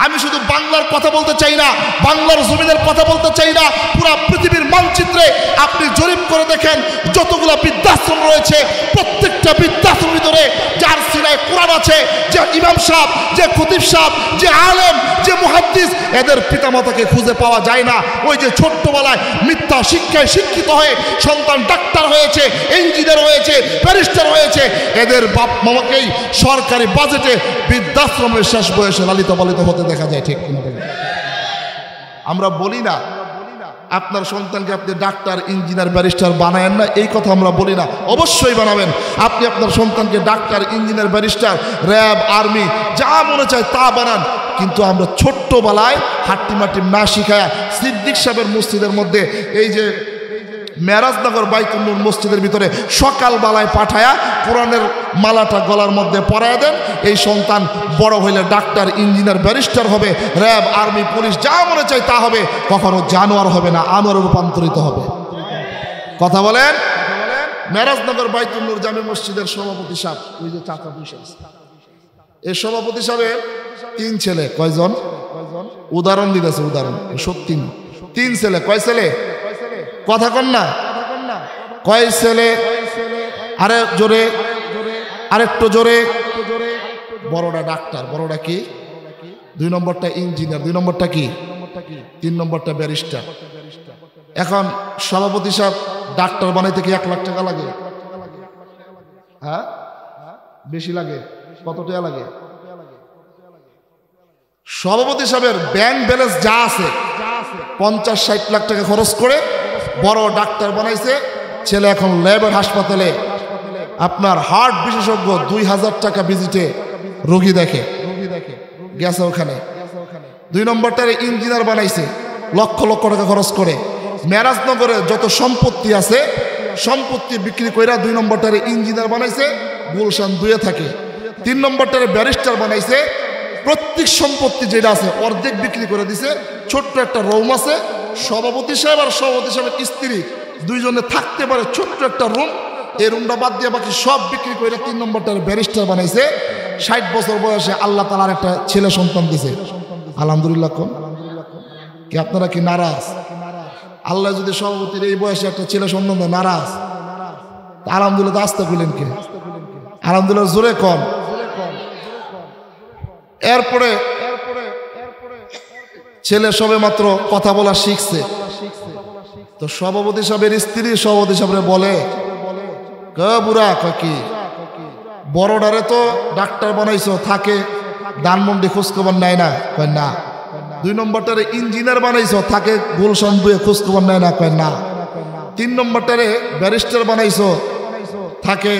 আমি শুধু বাংলার কথা বলতে চাই না বাংলার জমিনের কথা বলতে চাই না পুরো পৃথিবীর মানচিত্রে আপনি জরিপ করে দেখেন যতগুলো বৃদ্ধাশ্রম রয়েছে প্রত্যেকটা বৃদ্ধাশ্রমের ভিতরে যার সিনায় কোরআন আছে যে ইমাম সাহেব যে খতিব সাহেব যে আলেম যে মুহাদ্দিস এদের পিতামাতাকে খুঁজে পাওয়া যায় না ওই যে ছোট্টবেলায় মিথ্যা শিক্ষায় শিক্ষিত হয়ে সন্তান ডাক্তার হয়েছে ইঞ্জিনিয়ার হয়েছে ব্যারিস্টার হয়েছে এদের বাপ মামাকেই সরকারি বাজেটে বৃদ্ধাশ্রমের শেষ বয়সে লালিত পালিত হতে দেখা যায় ঠিক কিনা বলেন আমরা বলি না আপনার সন্তানকে আপনি ডাক্তার ইঞ্জিনিয়ার ব্যারিস্টার বানায়েন না এই কথা আমরা বলি না অবশ্যই বানাবেন আপনি আপনার সন্তানকে doctor engineer barrister RAB army যা মনে চায় তা বানান কিন্তু আমরা ছোট্টবেলায় হাট্টিমাটিম না শিখায় সিদ্দিক সাহেবের মসজিদের মধ্যে এই যে মেরাজনগর বাইতুল নূর মসজিদের ভিতরে সকালবেলায় পাঠায়া কোরআনের মালাটা গলার মধ্যে পরায় দেন এই সন্তান বড় হইলে ডাক্তার ইঞ্জিনিয়ার ব্যারিস্টার হবে র্যাব আর্মি পুলিশ যা মনে চায় তা হবে কখনো জানোয়ার হবে না আনোয়ারে রূপান্তরিত হবে কথা বলেন মেরাজনগর বাইতুল নূর জামে মসজিদের সভাপতি সাহেব ওই যে চাচা বসে আছে এই সভাপতি সাহেবের 3 ছেলে কয়জন উদাহরণ দিতেছে উদাহরণ সত্যি 3 ছেলে কয় ছেলে কথা কন না কয় ছেলে আরে জোরে আরেকটু জোরে বড়টা ডাক্তার বড়টা কি 2 নম্বরটা ইঞ্জিনিয়ার 2 নম্বরটা কি 3 নম্বরটা ব্যারিস্টার এখন সভাপতি সাহেব ডাক্তার বানাইতে কি 1 লাখ টাকা লাগে হ্যাঁ বেশি লাগে কত টাকা লাগে সভাপতি সাহেবের ব্যাংক ব্যালেন্স যা আছে 50-60 লাখ টাকা খরচ করে বড় ডাক্তার বানাইছে ছেলে এখন ল্যাবের হাসপাতালে আপনার হার্ট বিশেষজ্ঞ 2000 টাকা ভিজিটে রোগী দেখে গেছে ওখানে 2 নম্বরটারে ইঞ্জিনিয়ার বানাইছে লক্ষ লক্ষ টাকা খরচ করে মেরাজনগরে যত সম্পত্তি আছে সম্পত্তি বিক্রি কইরা 2 নম্বরটারে ইঞ্জিনিয়ার বানাইছে গুলশান 2-এ থাকে 3 নম্বরটারে ব্যারিস্টার বানাইছে প্রত্যেক সম্পত্তি যেটা আছে অর্ধেক বিক্রি করে দিছে ছোট্ট একটা রুম আছে সভাপতি সাহেব আর সভাপতি সাহেবের স্ত্রী দুইজনে থাকতে পারে ছোট্ট একটা রুম এই রুমটা বাদ দিয়ে বাকি সব বিক্রি করে 3 নম্বরটার ব্যারিস্টার বানাইছে 60 বছর বয়সে আল্লাহ তাআলার একটা ছেলে সন্তান দিছে আলহামদুলিল্লাহ কোন কি আপনারা কি নারাজ আল্লাহ যদি সভাপতির এই বয়সে একটা ছেলে সন্তান দেয় নারাজ আলহামদুলিল্লাহ আস্তে বলেন কি আলহামদুলিল্লাহ জোরে কম এরপরে ছেলে সবে মাত্র কথা বলা শিখছে, তো সভাপতি সাহেবের স্ত্রী সভাপতি সাহেব বলে, বুড়া কি বড়ডারে তো ডাক্তার বানাইছো, থাকে ধানমন্ডি খোঁজখবর নেয় না? কয় না। 2 নম্বরটারে ইঞ্জিনিয়ার বানাইছো, থাকে গুলশান 2 খোঁজখবর নেয় না? কয় না। 3 নম্বরটারে ব্যারিস্টার বানাইছো, থাকে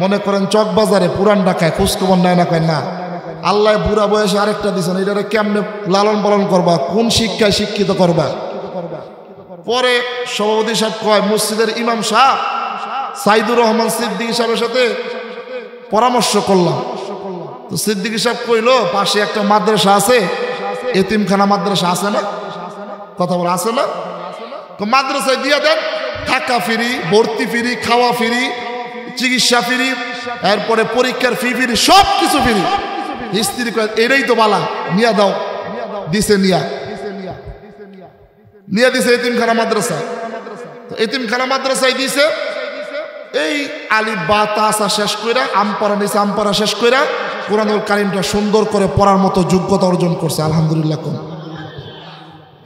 মনে করেন চকবাজারে পুরান ঢাকায়, খোঁজখবর নেয় না? কয় না। আল্লাহ বুড়া বয়সে আরেকটা দিছেন, এটারে কেমনে লালন পালন করবা, কোন শিক্ষায় শিক্ষিত করবা? পরে সভাপতি সাহেব কয়, মসজিদের ইমাম সাহেব সাইদুর রহমান সিদ্দিকী সাহেবের সাথে পরামর্শ করলাম। তো সিদ্দিকী সাহেব কইলো, পাশে একটা মাদ্রাসা আছে, এতিমখানা মাদ্রাসা আছে না? কথা বলা আছে না? তো মাদ্রাসায় দিয়ে দেন, থাকা ফ্রি, ভর্তি ফ্রি, খাওয়া ফ্রি, চিকিৎসা ফ্রি, এরপরে পরীক্ষার ফি ফ্রি, সব কিছু ফ্রি। স্ত্রী কয়, এটাই তো বালা, নিয়া দাও। দিছে, নিয়া দিছে এতিমখানা মাদ্রাসায়। তো এতিমখানা মাদ্রাসায় দিছে, এই আলিফ বা তাসা শেষ কইরা, আমপারা নিছে, আমপারা শেষ কইরা কোরআনুল কারীমটা সুন্দর করে পড়ার মতো যোগ্যতা অর্জন করছে। আলহামদুলিল্লাহ।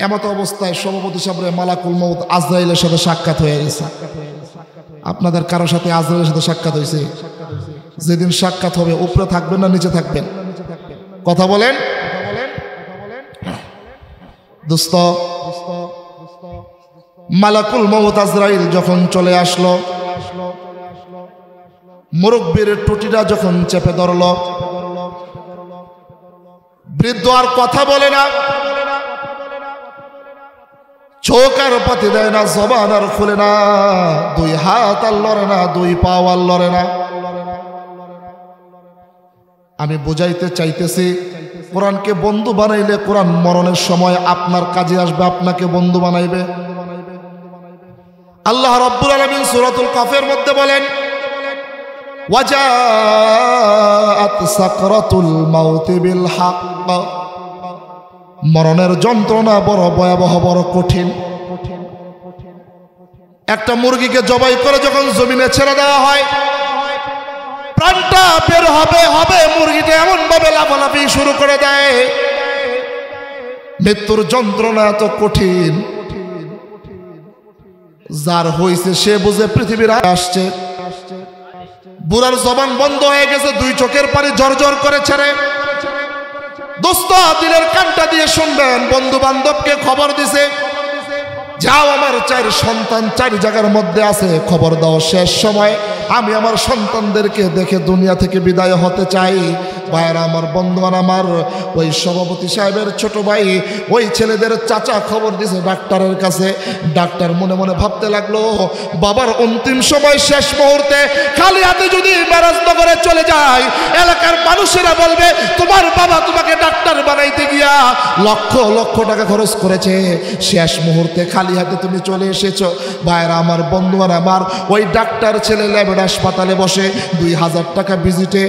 এমত অবস্থায় সভাপতি সাহেবের মালাকুল মউত আজরাইলের সাথে সাক্ষাৎ হয়ে গেছে। আপনাদের কারোর সাথে আজরাইলের সাথে সাক্ষাৎ হয়েছে? যেদিন সাক্ষাৎ হবে উপরে থাকবেন না নিচে থাকবেন? কথা বলেন দোস্ত। মালাকুল মউত আজরাইল যখন চলে আসলো, মুরব্বির টুটিটা যখন চেপে ধরলো, বৃদ্ধ আর কথা বলে না, চোখ আর পাতি দেয় না, জবান আর খুলে না, 2 হাত আর লড়ে না, 2 পাও আর লড়ে না। আমি বুঝাইতে চাইতেছি, কোরআনকে বন্ধু বানাইলে কোরআন মরণের সময় আপনার কাজে আসবে, আপনাকে বন্ধু বানাইবে। আল্লাহ রাব্বুল আলামিন সূরাতুল কাফের মধ্যে বলেন, ওয়াজাআত সাকরাতুল মাউতি বিল হক। মরণের যন্ত্রণা বড় ভয়াবহ, বড় কঠিন। একটা মুরগিকে জবাই করে যখন জমিনে ছেড়ে দেওয়া হয়, প্রাণটা বের হবে, মুরগিটা এমন ভাবে লাফালাফি শুরু করে দেয়, মৃত্যুর যন্ত্রণা এত কঠিন, যার হইছে সে বুঝে পৃথিবীর আসছে। বুড়ার জবান বন্ধ হয়ে গেছে, 2 চোখের পানি ঝরঝর করে ছেড়ে। দোস্ত, দিলের কানটা দিয়ে শুনবেন, বন্ধু বান্ধবকে খবর দিছে, যাও আমার 4 সন্তান 4 জায়গার মধ্যে আছে, খবর দাও, শেষ সময় আমি আমার সন্তানদেরকে দেখে দুনিয়া থেকে বিদায় হতে চাই। ভাইরা আমার, বন্ধুরা আমার, ওই সভাপতি সাহেবের ছোট ভাই ওই ছেলেদের চাচা খবর দিছে ডাক্তারের কাছে। ডাক্তার মনে মনে ভাবতে লাগলো, বাবার অন্তিম সময় শেষ মুহূর্তে খালি হাতে যদি মেরাজনগরে চলে যায়, এলাকার মানুষেরা বলবে তোমার বাবা তোমাকে ডাক্তার বানাইতে গিয়া লক্ষ লক্ষ টাকা খরচ করেছে, শেষ মুহূর্তে খালি হাতে তুমি চলে এসেছো। ভাইরা আমার, বন্ধুরা আমার, ওই ডাক্তার ছেলে ল্যাবের হাসপাতালে বসে 2000 টাকা ভিজিটে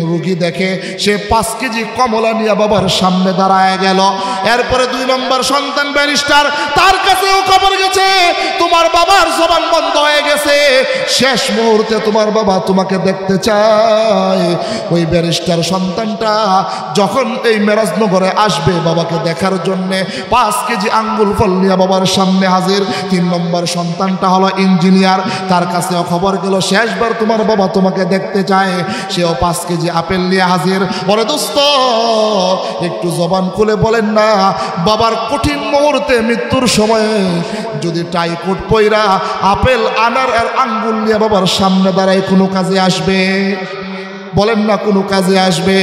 রুগী দেখে, সে 5 কেজি কমলা নিয়ে বাবার সামনে দাঁড়ায় গেল। এরপরে 2 নম্বর সন্তান ব্যারিস্টার, তার কাছেও খবর গেছে তোমার বাবার জবান বন্ধ হয়ে গেছে, শেষ মুহূর্তে তোমার বাবা তোমাকে দেখতে চায়। ওই ব্যারিস্টার সন্তানটা যখন এই মেরাজনগরে আসবে বাবাকে দেখার জন্য 5 কেজি আঙ্গুল ফল নিয়ে বাবার সামনে হাজির। 3 নম্বর সন্তানটা হলো ইঞ্জিনিয়ার, তার কাছেও খবর গেল শেষবার তোমার বাবা তোমাকে দেখতে চায়, সেও 5 কেজি আপেল নিয়ে হাজির। বলে, দোস্ত একটু জবান খুলে বলেন না, বাবার কঠিন মুহূর্তে মৃত্যুর সময়ে যদি টাইকোট পয়রা আপেল আনার আর আঙ্গুল নিয়ে বাবার সামনে দাঁড়ায় কোনো কাজে আসবে? বলেন না কোনো কাজে আসবে?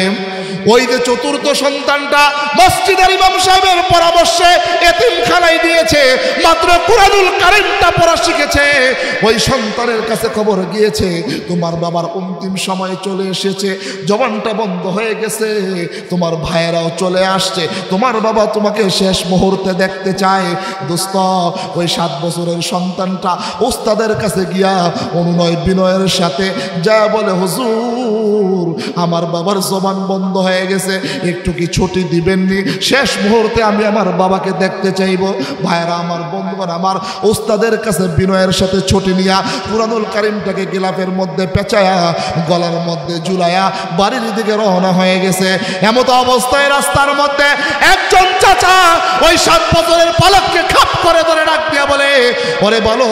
ওই যে 4র্থ সন্তানটা মসজিদের ইমাম সাহেবের পরামর্শে এতিমখানায় দিয়েছে, মাত্র কুরআনুল কারীমটা পড়া শিখেছে, ওই সন্তানের কাছে খবর গিয়েছে তোমার বাবার অন্তিম সময় চলে এসেছে, জবানটা বন্ধ হয়ে গেছে, তোমার ভাইয়েরাও চলে আসছে, তোমার বাবা তোমাকে শেষ মুহূর্তে দেখতে চায়। দোস্ত, ওই 7 বছরের সন্তানটা ওস্তাদের কাছে গিয়া অনুনয় বিনয়ের সাথে যা বলে, হুজুর আমার বাবার জবান বন্ধ হয়ে হয়ে গেছে, একটু কি ছুটি দিবেননি? শেষ মুহূর্তে আমি আমার বাবাকে দেখতে চাইব। ভাইরা আমার, বন্ধুগণ আমার, ওস্তাদের কাছে বিনয়ের সাথে ছুটি নিয়া কুরআনুল কারীমটাকে গিলাফের মধ্যে পেঁচায়া গলার মধ্যে ঝুলায়া বাড়ির দিকে রওনা হয়ে গেছে। এমত অবস্থায় রাস্তার মধ্যে একজন চাচা ওই 7 বছরের বালককে খাপ করে ধরে ডাক দিয়া বলে, ওরে বলো,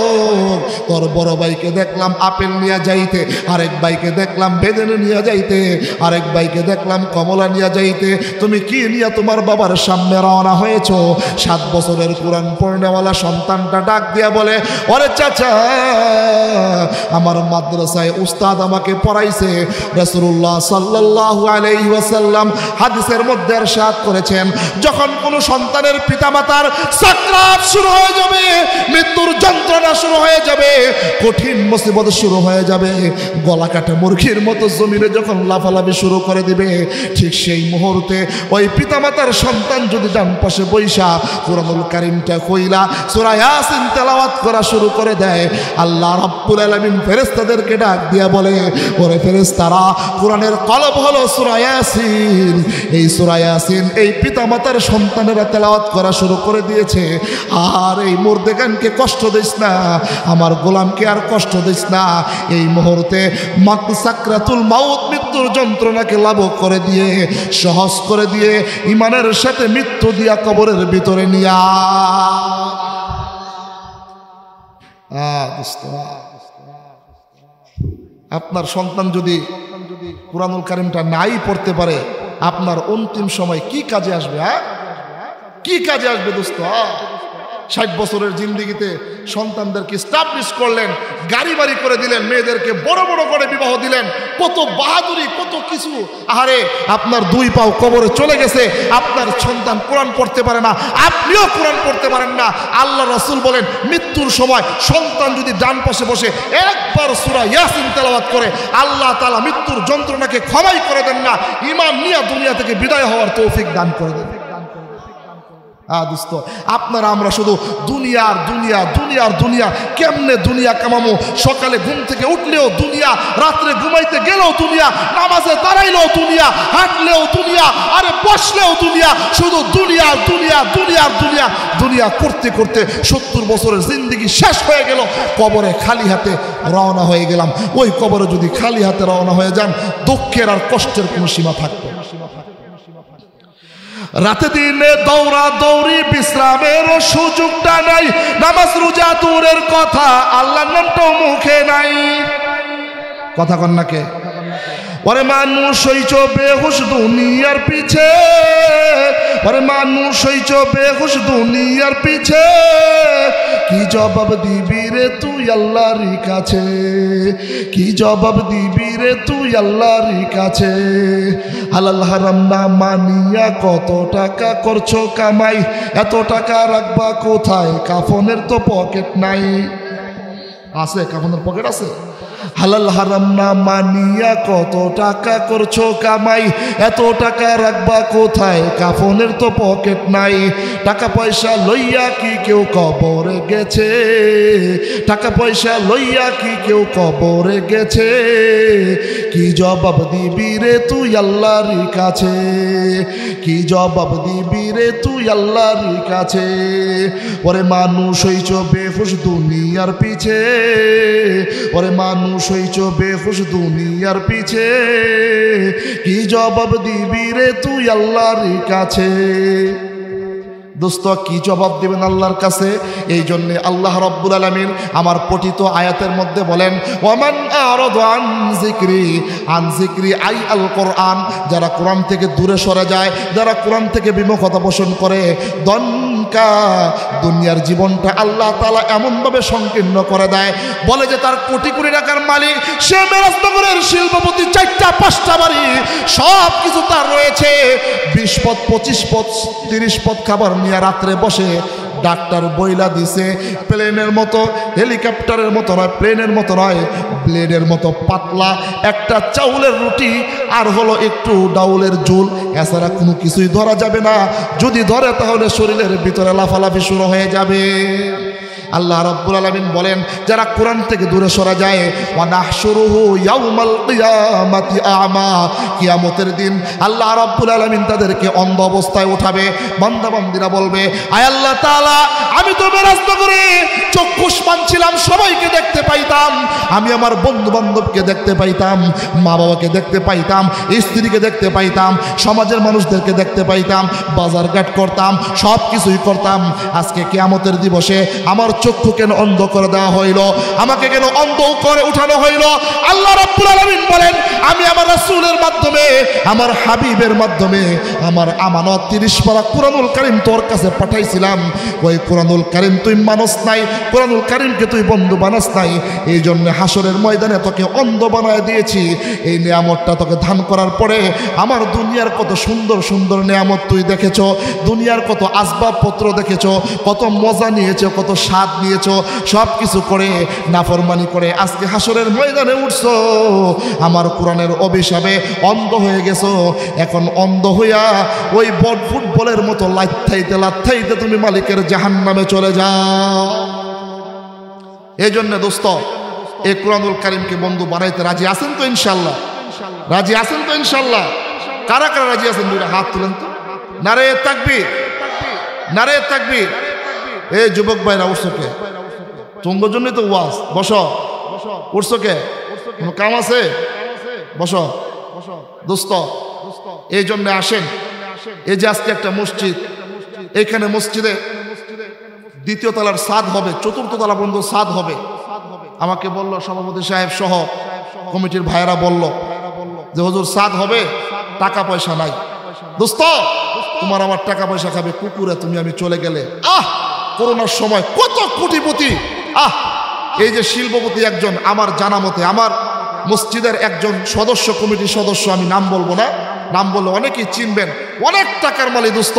তোর বড় ভাইকে দেখলাম আপেল নিয়ে যাইতে, আরেক ভাইকে দেখলাম বেদেনে নিয়ে যাইতে, আরেক ভাইকে দেখলাম কমলা নিয়ে যাইতে, তুমি কি নিয়ে তোমার বাবার সামনে রওনা হয়েছো? 7 বছরের কোরআন পড়নেওয়ালা সন্তানটা ডাক দিয়া বলে, ওরে চাচা, আমার মাদ্রাসায় উস্তাদ আমাকে পড়াইছে। রাসূলুল্লাহ সাল্লাল্লাহু আলাইহি ওয়াসাল্লাম হাদিসের মধ্যে ইরশাদ করেছেন, যখন কোনো সন্তানের পিতামাতার সাকরাত শুরু হয়ে যাবে, মৃত্যুর যন্ত্রণা শুরু হয়ে যাবে, কঠিন মুসিবত শুরু হয়ে যাবে, গলা কাটা মুরগির মতো জমিনে যখন লাফালাফি শুরু করে দিবে, ঠিক সেই মুহূর্তে ওই পিতামাতার সন্তান যদি ডান পাশে বৈশা কুরআনুল কারীমটা কইলা সূরা ইয়াসিন তেলাওয়াত করা শুরু করে দেয়, আল্লাহ রাব্বুল আলামিন ফেরেশতাদেরকে ডাক দিয়া বলে, ওরে ফেরেশতারা, কোরআনের কলব হলো সূরা ইয়াসিন, এই সূরা ইয়াসিন এই পিতামাতার সন্তানেরা তেলাওয়াত করা শুরু করে দিয়েছে, আর এই মুর্দেগানকে কষ্ট দিস না, আমার গোলামকে আর কষ্ট দিস না। এই মুহূর্তে সাকরাতুল মাউত, মৃত্যুর যন্ত্রণাকে লাঘব করে দিয়ে, সহজ করে দিয়ে, ইমানের সাথে মৃত্যু দিয়া কবরের ভিতরে নিয়া। আপনার সন্তান যদি কুরআনুল কারীমটা নাই পড়তে পারে, আপনার অন্তিম সময় কি কাজে আসবে? কি কাজে আসবে দোস্ত? 60 বছরের জিন্দেগিতে সন্তানদেরকে স্টাবলিশ করলেন, গাড়ি বাড়ি করে দিলেন, মেয়েদেরকে বড় বড় করে বিবাহ দিলেন, কত বাহাদুরি, কত কিছু। আরে আপনার 2 পাও কবরে চলে গেছে, আপনার সন্তান কোরআন পড়তে পারে না, আপনিও কোরআন পড়তে পারেন না। আল্লাহ রাসূল বলেন, মৃত্যুর সময় সন্তান যদি ডান পাশে বসে একবার সূরা ইয়াসিন তেলাওয়াত করে, আল্লাহ তাআলা মৃত্যুর যন্ত্রণাকে ক্ষমাই করে দেন না, ঈমান নিয়ে দুনিয়া থেকে বিদায় হওয়ার তৌফিক দান করে দেন। দোস্ত, আপনারা আমরা শুধু দুনিয়ার দুনিয়া, দুনিয়ার দুনিয়া, কেমনে দুনিয়া কামামো, সকালে ঘুম থেকে উঠলেও দুনিয়া, রাত্রে ঘুমাইতে গেলেও দুনিয়া, নামাজে দাঁড়াইলেও দুনিয়া, হাঁটলেও দুনিয়া, আরে বসলেও দুনিয়া, শুধু দুনিয়া দুনিয়া দুনিয়া দুনিয়া দুনিয়া করতে করতে 70 বছরের জিন্দেগি শেষ হয়ে গেল, কবরে খালি হাতে রওনা হয়ে গেলাম। ওই কবরে যদি খালি হাতে রওনা হয়ে যান, দুঃখের আর কষ্টের কোনো সীমা থাকবে। রাতে দিনে দৌড়া দৌড়ি, বিশ্রামের সুযোগটা নাই, নামাজ রোজা দূরের কথা, আল্লাহর নামটাও মুখে নাই। কথা কন না কে? ওরে মানুষ হইছ বেহুশ দুনিয়ার পিছে, ওরে মানুষ হইছ বেহুশ দুনিয়ার পিছে, কি জবাব দিবি রে তুই আল্লাহর কাছে, কি জবাব দিবি রে তুই আল্লাহর কাছে। হালাল হারাম না মানিয়া কত টাকা করছো কামাই, এত টাকা রাখবা কোথায়, কাফনের তো পকেট নাই। আছে কাফনের পকেট আছে? হালাল হারাম না মানিয়া কত টাকা করছো কামাই, এত টাকা রাখবা কোথায়, কাফনের তো পকেট নাই। টাকা পয়সা লইয়া কি কেউ কবরে গেছে, টাকা পয়সা লইয়া কি কেউ কবরে গেছে, কি জবাব দিবি রে তুই আল্লাহর কাছে, কি জবাব দিবি রে তুই আল্লাহর কাছে। ওরে মানুষ হইছ বেহুশ দুনিয়ার পিছে, ওরে মানুষ হইছ বেহুশ দুনিয়ার পিছে, কি জবাব দিবি রে তুই আল্লাহর কাছে। দোস্ত, কি জবাব দিবেন আল্লাহর কাছে? এই জন্যে আল্লাহ রাব্বুল আলামিন আমার পঠিত আয়াতের মধ্যে বলেন, ওয়ামান আরাদা আন যিকরি, আন যিকরি আই আল কোরআন, যারা কোরআন থেকে দূরে সরে যায়, যারা কোরআন থেকে বিমুখতা পোষণ করে, দনকা, দুনিয়ার জীবনটা আল্লাহ তাআলা এমনভাবে সংকীর্ণ করে দেয়, বলে যে তার কোটি কোটি টাকার মালিক, সে মেরাজনগরের শিল্পপতি, 4টা 5টা বাড়ি, সব কিছু তার রয়েছে, 20 পদ 25 পদ 30 পদ খাবার নিয়ে রাত্রে বসে ডাক্তার বইলা দিছে, প্লেনের মতো, হেলিকপ্টারের মতো নয়, প্লেনের মতো নয়, ব্লেডের মতো পাতলা একটা চাউলের রুটি আর হলো একটু ডাউলের ঝোল, এছাড়া কোনো কিছুই ধরা যাবে না। যদি ধরে তাহলে শরীরের ভিতরে লাফালাফি শুরু হয়ে যাবে। আল্লাহ রাব্বুল আলামিন বলেন যারা কোরআন থেকে দূরে সরে যায় ওয়া নাহশুরুহু ইয়াউমাল কিয়ামাতি আমা, কিয়ামতের দিন আল্লাহ রাব্বুল আলামিন তাদেরকে অন্ধ অবস্থায় উঠাবে। বান্দা বান্দীরা বলবে আয় আল্লাহ তাআলা আমি তো বেরাস্ত করে চক্ষুষ্মান ছিলাম, সবাইকে দেখতে পাইতাম, আমি আমার বন্ধু বান্ধবকে দেখতে পাইতাম, মা বাবাকে দেখতে পাইতাম, স্ত্রীকে দেখতে পাইতাম, সমাজের মানুষদেরকে দেখতে পাইতাম, বাজারঘাট করতাম, সব কিছুই করতাম। আজকে কিয়ামতের দিবসে আমার চক্ষু কেন অন্ধ করে দেওয়া হইল, আমাকে কেন অন্ধ করে উঠানো হইল? আল্লাহ রাব্বুল আলামিন বলেন আমি আমার রাসূলের মাধ্যমে, আমার হাবিবের মাধ্যমে আমার আমানত 30 পারা কুরআনুল কারীম তোর কাছে পাঠাইছিলাম। ওই কুরআনুল কারীম তুই মানস নাই, কুরআনুল কারীমকে তুই বন্ধু বানাস নাই, এই জন্য হাসরের ময়দানে তোকে অন্ধ বানায় দিয়েছি। এই নিয়ামতটা তোকে দান করার পরে আমার দুনিয়ার কত সুন্দর সুন্দর নিয়ামত তুই দেখেছো, দুনিয়ার কত আসবাবপত্র দেখেছো, কত মজা নিয়েছো, কত স্বাদ নিয়েছো, সব কিছু করে নাফরমানি করে আজকে হাসরের ময়দানে উঠছো, আমার কোরআনের অভিশাপে অন্ধ হয়ে গেছো। এখন অন্ধ হইয়া ওই বট ফুটবলের মতো লাথাইতে লাথাইতে তুমি মালিকের জাহান্নামে চলে যাও। এই জন্য দোস্ত এই কুরআনুল কারীমকে বন্ধু বানাইতে রাজি আছেন তো ইনশাআল্লাহ? রাজি আছেন তো ইনশাআল্লাহ? কারা কারা রাজি আছেন দুইটা হাত তুলেন তো। নারে তাকবীর, নারে তাকবীর। এই যুবক ভাইরা উঠছো কে? তোমার জন্যই তো ওয়াজ। বসো, উঠছো কে? কোনো কাম আছে? বসো দোস্ত। এই জন্য আসেন, এই যে আজকে একটা মসজিদ, এইখানে মসজিদে দ্বিতীয় তলার ছাদ হবে, চতুর্থ তলা পর্যন্ত ছাদ হবে। আমাকে বলল সভাপতি সাহেব সহ কমিটির ভাইয়েরা বলল যে হুজুর ছাদ হবে, টাকা পয়সা নাই। দোস্ত তোমার আমার টাকা পয়সা খাবে কুকুরে, তুমি আমি চলে গেলে। করোনার সময় কত কোটিপতি, এই যে শিল্পপতি একজন আমার জানা মতে আমার মসজিদের একজন সদস্য, কমিটির সদস্য, আমি নাম বলবো না, নাম বললে অনেকেই চিনবেন, অনেক টাকার মালিক। দোস্ত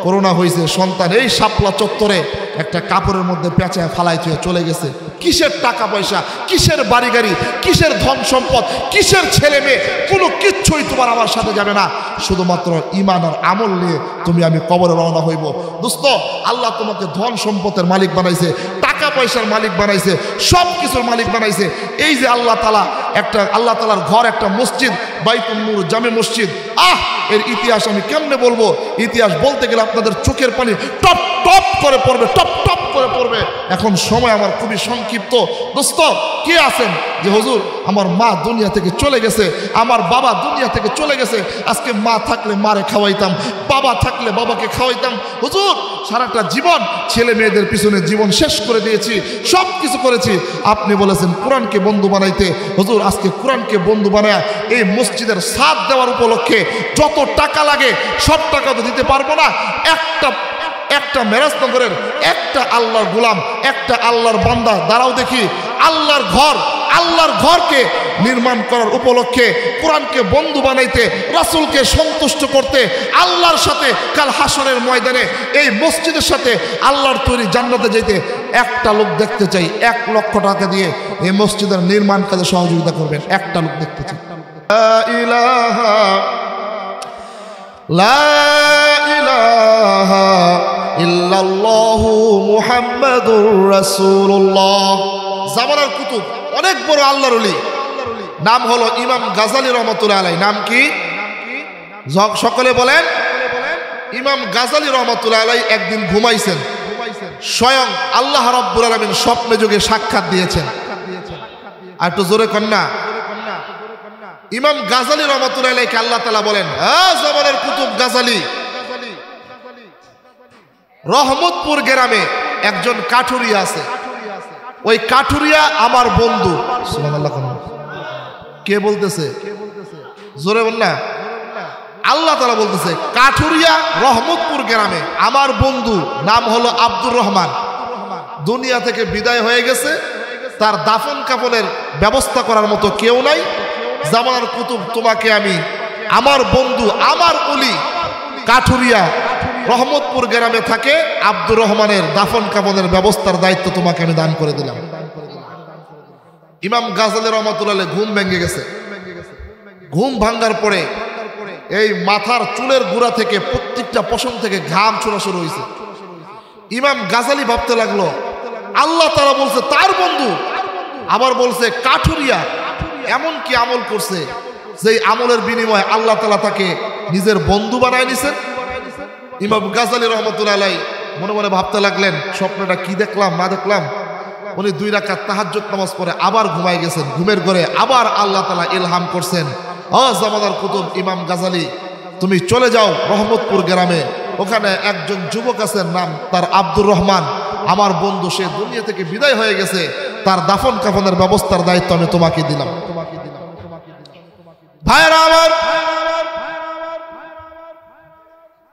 করোনা হয়েছে, সন্তান এই শাপলা চত্বরে একটা কাপড়ের মধ্যে পেঁচায় ফালাই থুয়ে চলে গেছে। কিসের টাকা পয়সা, কিসের বাড়ি গাড়ি, কিসের ধন সম্পদ, কিসের ছেলে মেয়ে, কোনো কিচ্ছুই তোমার আমার সাথে যাবে না। শুধুমাত্র ঈমান আর আমল নিয়ে তুমি আমি কবরে রওনা হইব। দোস্ত আল্লাহ তোমাকে ধন সম্পদের মালিক বানাইছে, টাকা পয়সার মালিক বানাইছে, সব কিছুর মালিক বানাইছে। এই যে আল্লাহ তাআলা একটা, আল্লাহ তাআলার ঘর একটা মসজিদ, বাইতুল নূর জামে মসজিদ। এর ইতিহাস আমি কেমনে বলবো? ইতিহাস বলতে গেলে আপনাদের চোখের পানি টপ টপ করে পড়বে, টপ টপ করে পড়বে। এখন সময় আমার খুবই সংক্ষিপ্ত। দোস্ত কে আছেন যে হুজুর আমার মা দুনিয়া থেকে চলে গেছে, আমার বাবা দুনিয়া থেকে চলে গেছে, আজকে মা থাকলে মারে খাওয়াইতাম, বাবা থাকলে বাবাকে খাওয়াইতাম। হুজুর সারাটা জীবন ছেলে মেয়েদের পিছনে জীবন শেষ করে দিয়েছি, সব কিছু করেছি। আপনি বলেছেন কোরআনকে বন্ধু বানাইতে। হুজুর আজকে কোরআনকে বন্ধু বানায় এই মসজিদের ছাদ দেওয়ার উপলক্ষে যত টাকা লাগে সব টাকা তো দিতে পারবো না। একটা মেরাজনগরের একটা আল্লাহর গোলাম, একটা আল্লাহর বান্দা দাঁড়াও দেখি, আল্লাহর ঘরকে নির্মাণ করার উপলক্ষে, কোরআনকে বন্ধু বানাইতে, রাসূলকে সন্তুষ্ট করতে, আল্লাহর সাথে কাল হাসরের ময়দানে এই মসজিদের সাথে আল্লাহর তৈরি জান্নাতে যেতে একটা লোক দেখতে চাই। 1 লক্ষ টাকা দিয়ে এই মসজিদের নির্মাণ কাজে সহযোগিতা করবেন। একটা লোক দেখতে চাই। লা ইলাহা ইল্লাল্লাহু মুহাম্মাদুর রাসূলুল্লাহ। জামানার কুতুব, অনেক বড় আল্লাহর ওলি, নাম হলো ইমাম গাজালি রহমাতুল্লাহ আলাইহি। নাম কি? সকলে বলেন। ইমাম গাজালি রহমাতুল্লাহ আলাইহি একদিন ঘুমাইছেন, স্বয়ং আল্লাহ রাব্বুল আলামিন স্বপ্নে যোগে সাক্ষাৎ দিয়েছেন। আর একটু জোরে কন্যা। ইমাম গাজালি রহমাতুল্লাহ আলাইহিকে আল্লাহ তাআলা বলেন, জামানার কুতুব গাজালি, রহমতপুর গ্রামে একজন কাঠুরিয়া আছে, ওই কাঠুরিয়া আমার বন্ধু। সুবহানাল্লাহ। কে বলতেছে? জোরে বল না। আল্লাহ তাআলা বলতেছে কাঠুরিয়া রহমতপুর গ্রামে আমার বন্ধু, নাম হলো আব্দুর রহমান, দুনিয়া থেকে বিদায় হয়ে গেছে। তার দাফন কাফনের ব্যবস্থা করার মতো কেউ নাই। জামানার কুতুব তোমাকে আমি, আমার বন্ধু, আমার ওলি কাঠুরিয়া রহমতপুর গ্রামে থাকে, আব্দুর রহমানের দাফন কাফনের ব্যবস্থার দায়িত্ব তোমাকে আমি দান করে দিলাম। ইমাম গাজালি রহমাতুল্লাহ আলাইহি ঘুম ভেঙে গেছে। ঘুম ভাঙ্গার পরে এই মাথার চুলের গোড়া থেকে প্রত্যেকটা পশম থেকে ঘাম ছোড়া শুরু হয়েছে। ইমাম গাজালি ভাবতে লাগলো আল্লাহ তাআলা বলছে তার বন্ধু, আবার বলছে কাঠুরিয়া। এমন কি আমল করছে যেই আমলের বিনিময়ে আল্লাহ তাআলা তাকে নিজের বন্ধু বানায় নিছেন। ইমাম গাজালি রহমতুল্লাহ আলাইহি মনে মনে ভাবতে লাগলেন, স্বপ্নটা কি দেখলাম না দেখলাম। উনি 2 রাকাত তাহাজ্জুদ নামাজ পড়ে আবার ঘুমায় গেছেন। ঘুমের ঘরে আবার আল্লাহ তাআলা ইলহাম করছেন, ও জামানার কুতুব ইমাম গাজালি, তুমি চলে যাও রহমতপুর গ্রামে, ওখানে একজন যুবক আছেন, নাম তার আব্দুর রহমান, আমার বন্ধু, সে দুনিয়া থেকে বিদায় হয়ে গেছে, তার দাফন কাফনের ব্যবস্থার দায়িত্ব আমি তোমাকে দিলাম। ভাইরা আমার,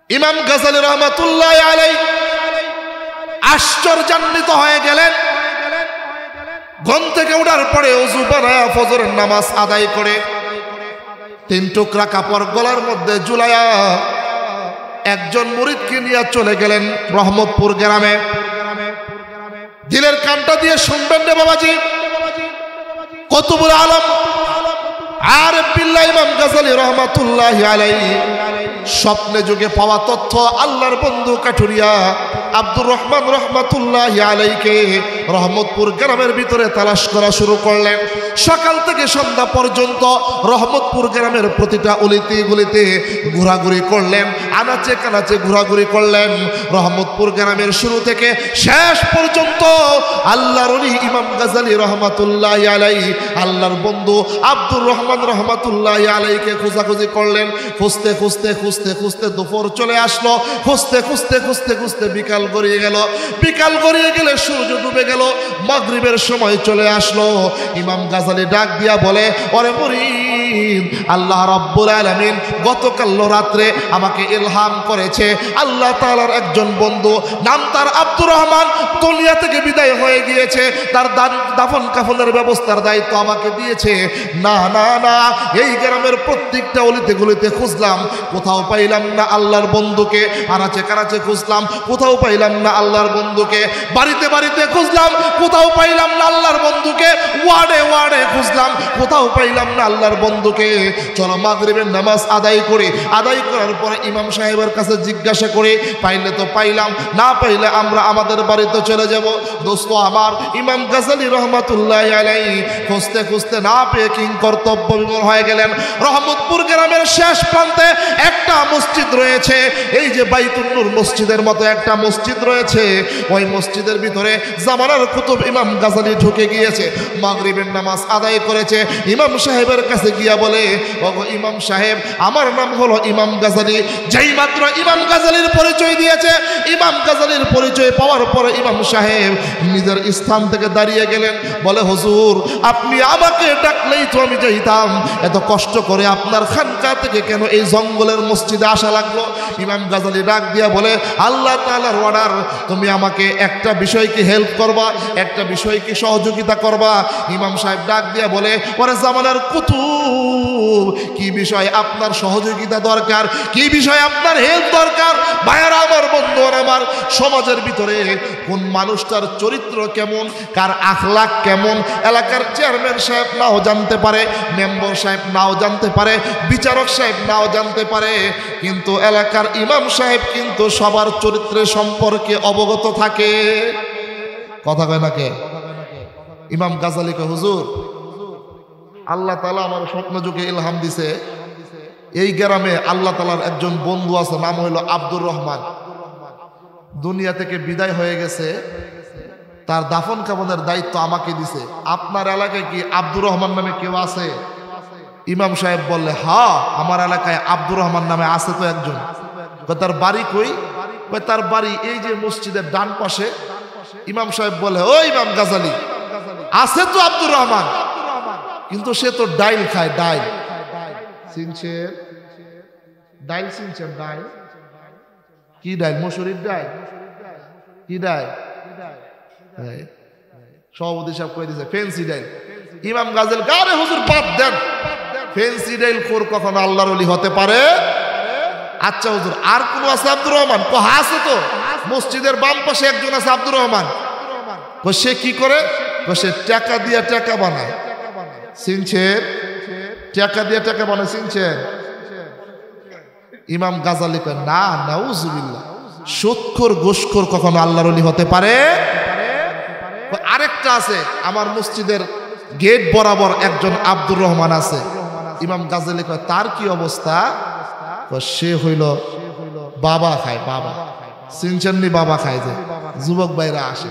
ইমাম গাজালি রহমাতুল্লাহ আলাইহি আশ্চর্যান্বিত হয়ে গেলেন। ঘুম থেকে ওঠার পরে ওযু বানায়া ফজরের নামাজ আদায় করে 3 টুকরা কাপড় গলার মধ্যে ঝুলায়া একজন মুরিদকে নিয়ে চলে গেলেন রহমতপুর গ্রামে। দিলের কানটা দিয়ে শুনবেন রে বাবাজি, কুতুবুল আলম আরিফ বিল্লাহ ইমাম গাজালি রহমাতুল্লাহ আলাইহি স্বপ্নে যুগে পাওয়া তথ্য আল্লাহর বন্ধু কাঠুরিয়া আব্দুর রহমান রহমাতুল্লাহ আলাইহিকে রহমতপুর গ্রামের ভিতরে তালাশ করা শুরু করলেন। সকাল থেকে সন্ধ্যা পর্যন্ত রহমতপুর গ্রামের প্রতিটা অলিতে গলিতে ঘোরাঘুরি করলেন, আনাচে কানাচে ঘোরাঘুরি করলেন। রহমতপুর গ্রামের শুরু থেকে শেষ পর্যন্ত আল্লাহর ওলি ইমাম গাজালি রহমাতুল্লাহ আলাইহি আল্লাহর বন্ধু আব্দুর রহমান রহমাতুল্লাহ আলাইহিকে খোঁজাখুঁজি করলেন। খুঁজতে খুঁজতে খুঁজতে খুঁজতে দুপুর চলে আসলো, খুঁজতে খুঁজতে খুঁজতে খুঁজতে বিকাল গড়িয়ে গেল। বিকাল গড়িয়ে গেলে সূর্য ডুবে গেল, মাগরিবের সময় চলে আসলো। ইমাম গাজালি ডাক দিয়া বলে, ওরে মুরিদ, আল্লাহ রাব্বুল আলামিন গতকাল রাত্রে আমাকে ইলহাম করেছে আল্লাহ তাআলার একজন বন্ধু, নাম তার আব্দুর রহমান, দুনিয়া থেকে বিদায় হয়ে গিয়েছে, তার দাফন কাফনের ব্যবস্থার দায়িত্ব আমাকে দিয়েছে। না না না, এই গ্রামের প্রত্যেকটা অলিতে গলিতে খুঁজলাম, কোথাও পাইলাম না আল্লাহর বন্ধুকে। আনাচে কানাচে খুঁজলাম, কোথাও পাইলাম না আল্লাহর বন্ধুকে। বাড়িতে বাড়িতে খুঁজলাম, কোথাও পাইলাম না আল্লাহর বন্ধুকে। ওয়ার্ডে ওয়ার্ডে খুঁজলাম, কোথাও পাইলাম না আল্লাহর বন্ধুকে। চলো মাগরিবের নামাজ আদায় করি। আদায় করার পরে ইমাম সাহেবের কাছে জিজ্ঞাসা করি, পাইলে তো পাইলাম, না পাইলে আমরা আমাদের বাড়িতে চলে যাব। দোস্ত আমার, ইমাম গাজালি রহমাতুল্লাহ আলাইহি খুঁজতে খুঁজতে না পেয়ে কিং কর্তব্য বিমূঢ় হয়ে গেলেন। রহমতপুর গ্রামের শেষ প্রান্তে একটা মসজিদ রয়েছে, এই যে বাইতুন নূর মসজিদের মতো একটা মসজিদ রয়েছে, ওই মসজিদের ভিতরে জামানার কুতুব ইমাম গাজালি ঢুকে গিয়েছে। মাগরিবের নামাজ আদায় করেছে। ইমাম সাহেবের কাছে গিয়া বলে, ওগো ইমাম সাহেব, আমার নাম হলো ইমাম গাজালি। যেই মাত্র ইমাম গাজালির পরিচয় দিয়েছে, ইমাম গাজালির পরিচয় পাওয়ার পরে ইমাম সাহেব নিজের স্থান থেকে দাঁড়িয়ে গেলেন। বলে, হুজুর, আপনি আমাকে ডাকলেই তো আমি যাইতাম, এত কষ্ট করে আপনার খানকা থেকে কেন এই জঙ্গলের মসজিদে আসা লাগলো? ইমাম গাজালি ডাক দিয়া বলে, আল্লাহ তাআলার অর্ডার, তুমি আমাকে একটা বিষয় কি হেল্প করবা, একটা বিষয় কি সহযোগিতা করবা? ইমাম সাহেব ডাক দিয়া বলে, ওরে জামানার কুতুব, কি বিষয় আপনার সহযোগিতা দরকার, কি বিষয় আপনার হেল্প দরকার? ভাইয়ারা আমার, বন্ধুরা আমার, সমাজের ভিতরে কোন মানুষটার চরিত্র কেমন, কার আখলাক কেমন, এলাকার চেয়ারম্যান সাহেব নাও জানতে পারে, মেম্বার সাহেব নাও জানতে পারে, বিচারক সাহেব নাও জানতে পারে, কিন্তু এলাকার ইমাম সাহেব কিন্তু সবার চরিত্রের সম্পর্কে অবগত থাকে। কথা কয় না কে? ইমাম গাজালি কয়, হুজুর, আল্লাহ তাআলা আমার স্বপ্ন যুগে ইলহাম দিছে, এই গ্রামে আল্লাহ তাআলার একজন বন্ধু আছে, নাম হইল আব্দুর রহমান, দুনিয়া থেকে বিদায় হয়ে গেছে, তার দাফন কাফনের দায়িত্ব আমাকে দিছে। আপনার এলাকায় কি আব্দুর রহমান নামে কেউ আছে? ইমাম সাহেব বললে, হ্যাঁ, আমার এলাকায় আব্দুর রহমান নামে আছে তো একজন। তার বাড়ি কই? তার বাড়ি এই যে মসজিদের ডান পাশে। ইমাম সাহেব বলে, ও ইমাম গাজালি, আছে তো আব্দুর রহমান, কিন্তু সে তো ডাইল খায়, ডাইল। চিনছেন ডাইল? চিনছেন ডাইল? কি ডাইল? মসুরির ডাইল? কি ডাইল? সভাপতি সাহেব কয়ে দিয়েছে, ফেন্সি ডাইল। ইমাম গাজালি, আরে হুজুর বাদ দেন, ফেন্সি ডাইল খোর কখনো আল্লাহর ওলি হতে পারে? আচ্ছা হুজুর, আর কোন আছে আব্দুর রহমান? আছে তো, মসজিদের বাম পাশে একজন আছে আব্দুর রহমান। সে কি করে? সে টাকা দিয়ে টাকা বানায়। চিনছেন? টাকা দিয়ে টাকা বানায়, চিনছেন? ইমাম গাজালি কয়, না, নাউজুবিল্লাহ, সুদখোর ঘুষখোর কখনো আল্লাহর ওলি হতে পারে? আরেকটা আছে, আমার মসজিদের গেট বরাবর একজন আব্দুর রহমান আছে। ইমাম গাজালি কয় তার কি অবস্থা? সে হইল বাবা খায়, বাবা সিনচান্নি বাবা খায়, যে যুবক ভাইরা আসে।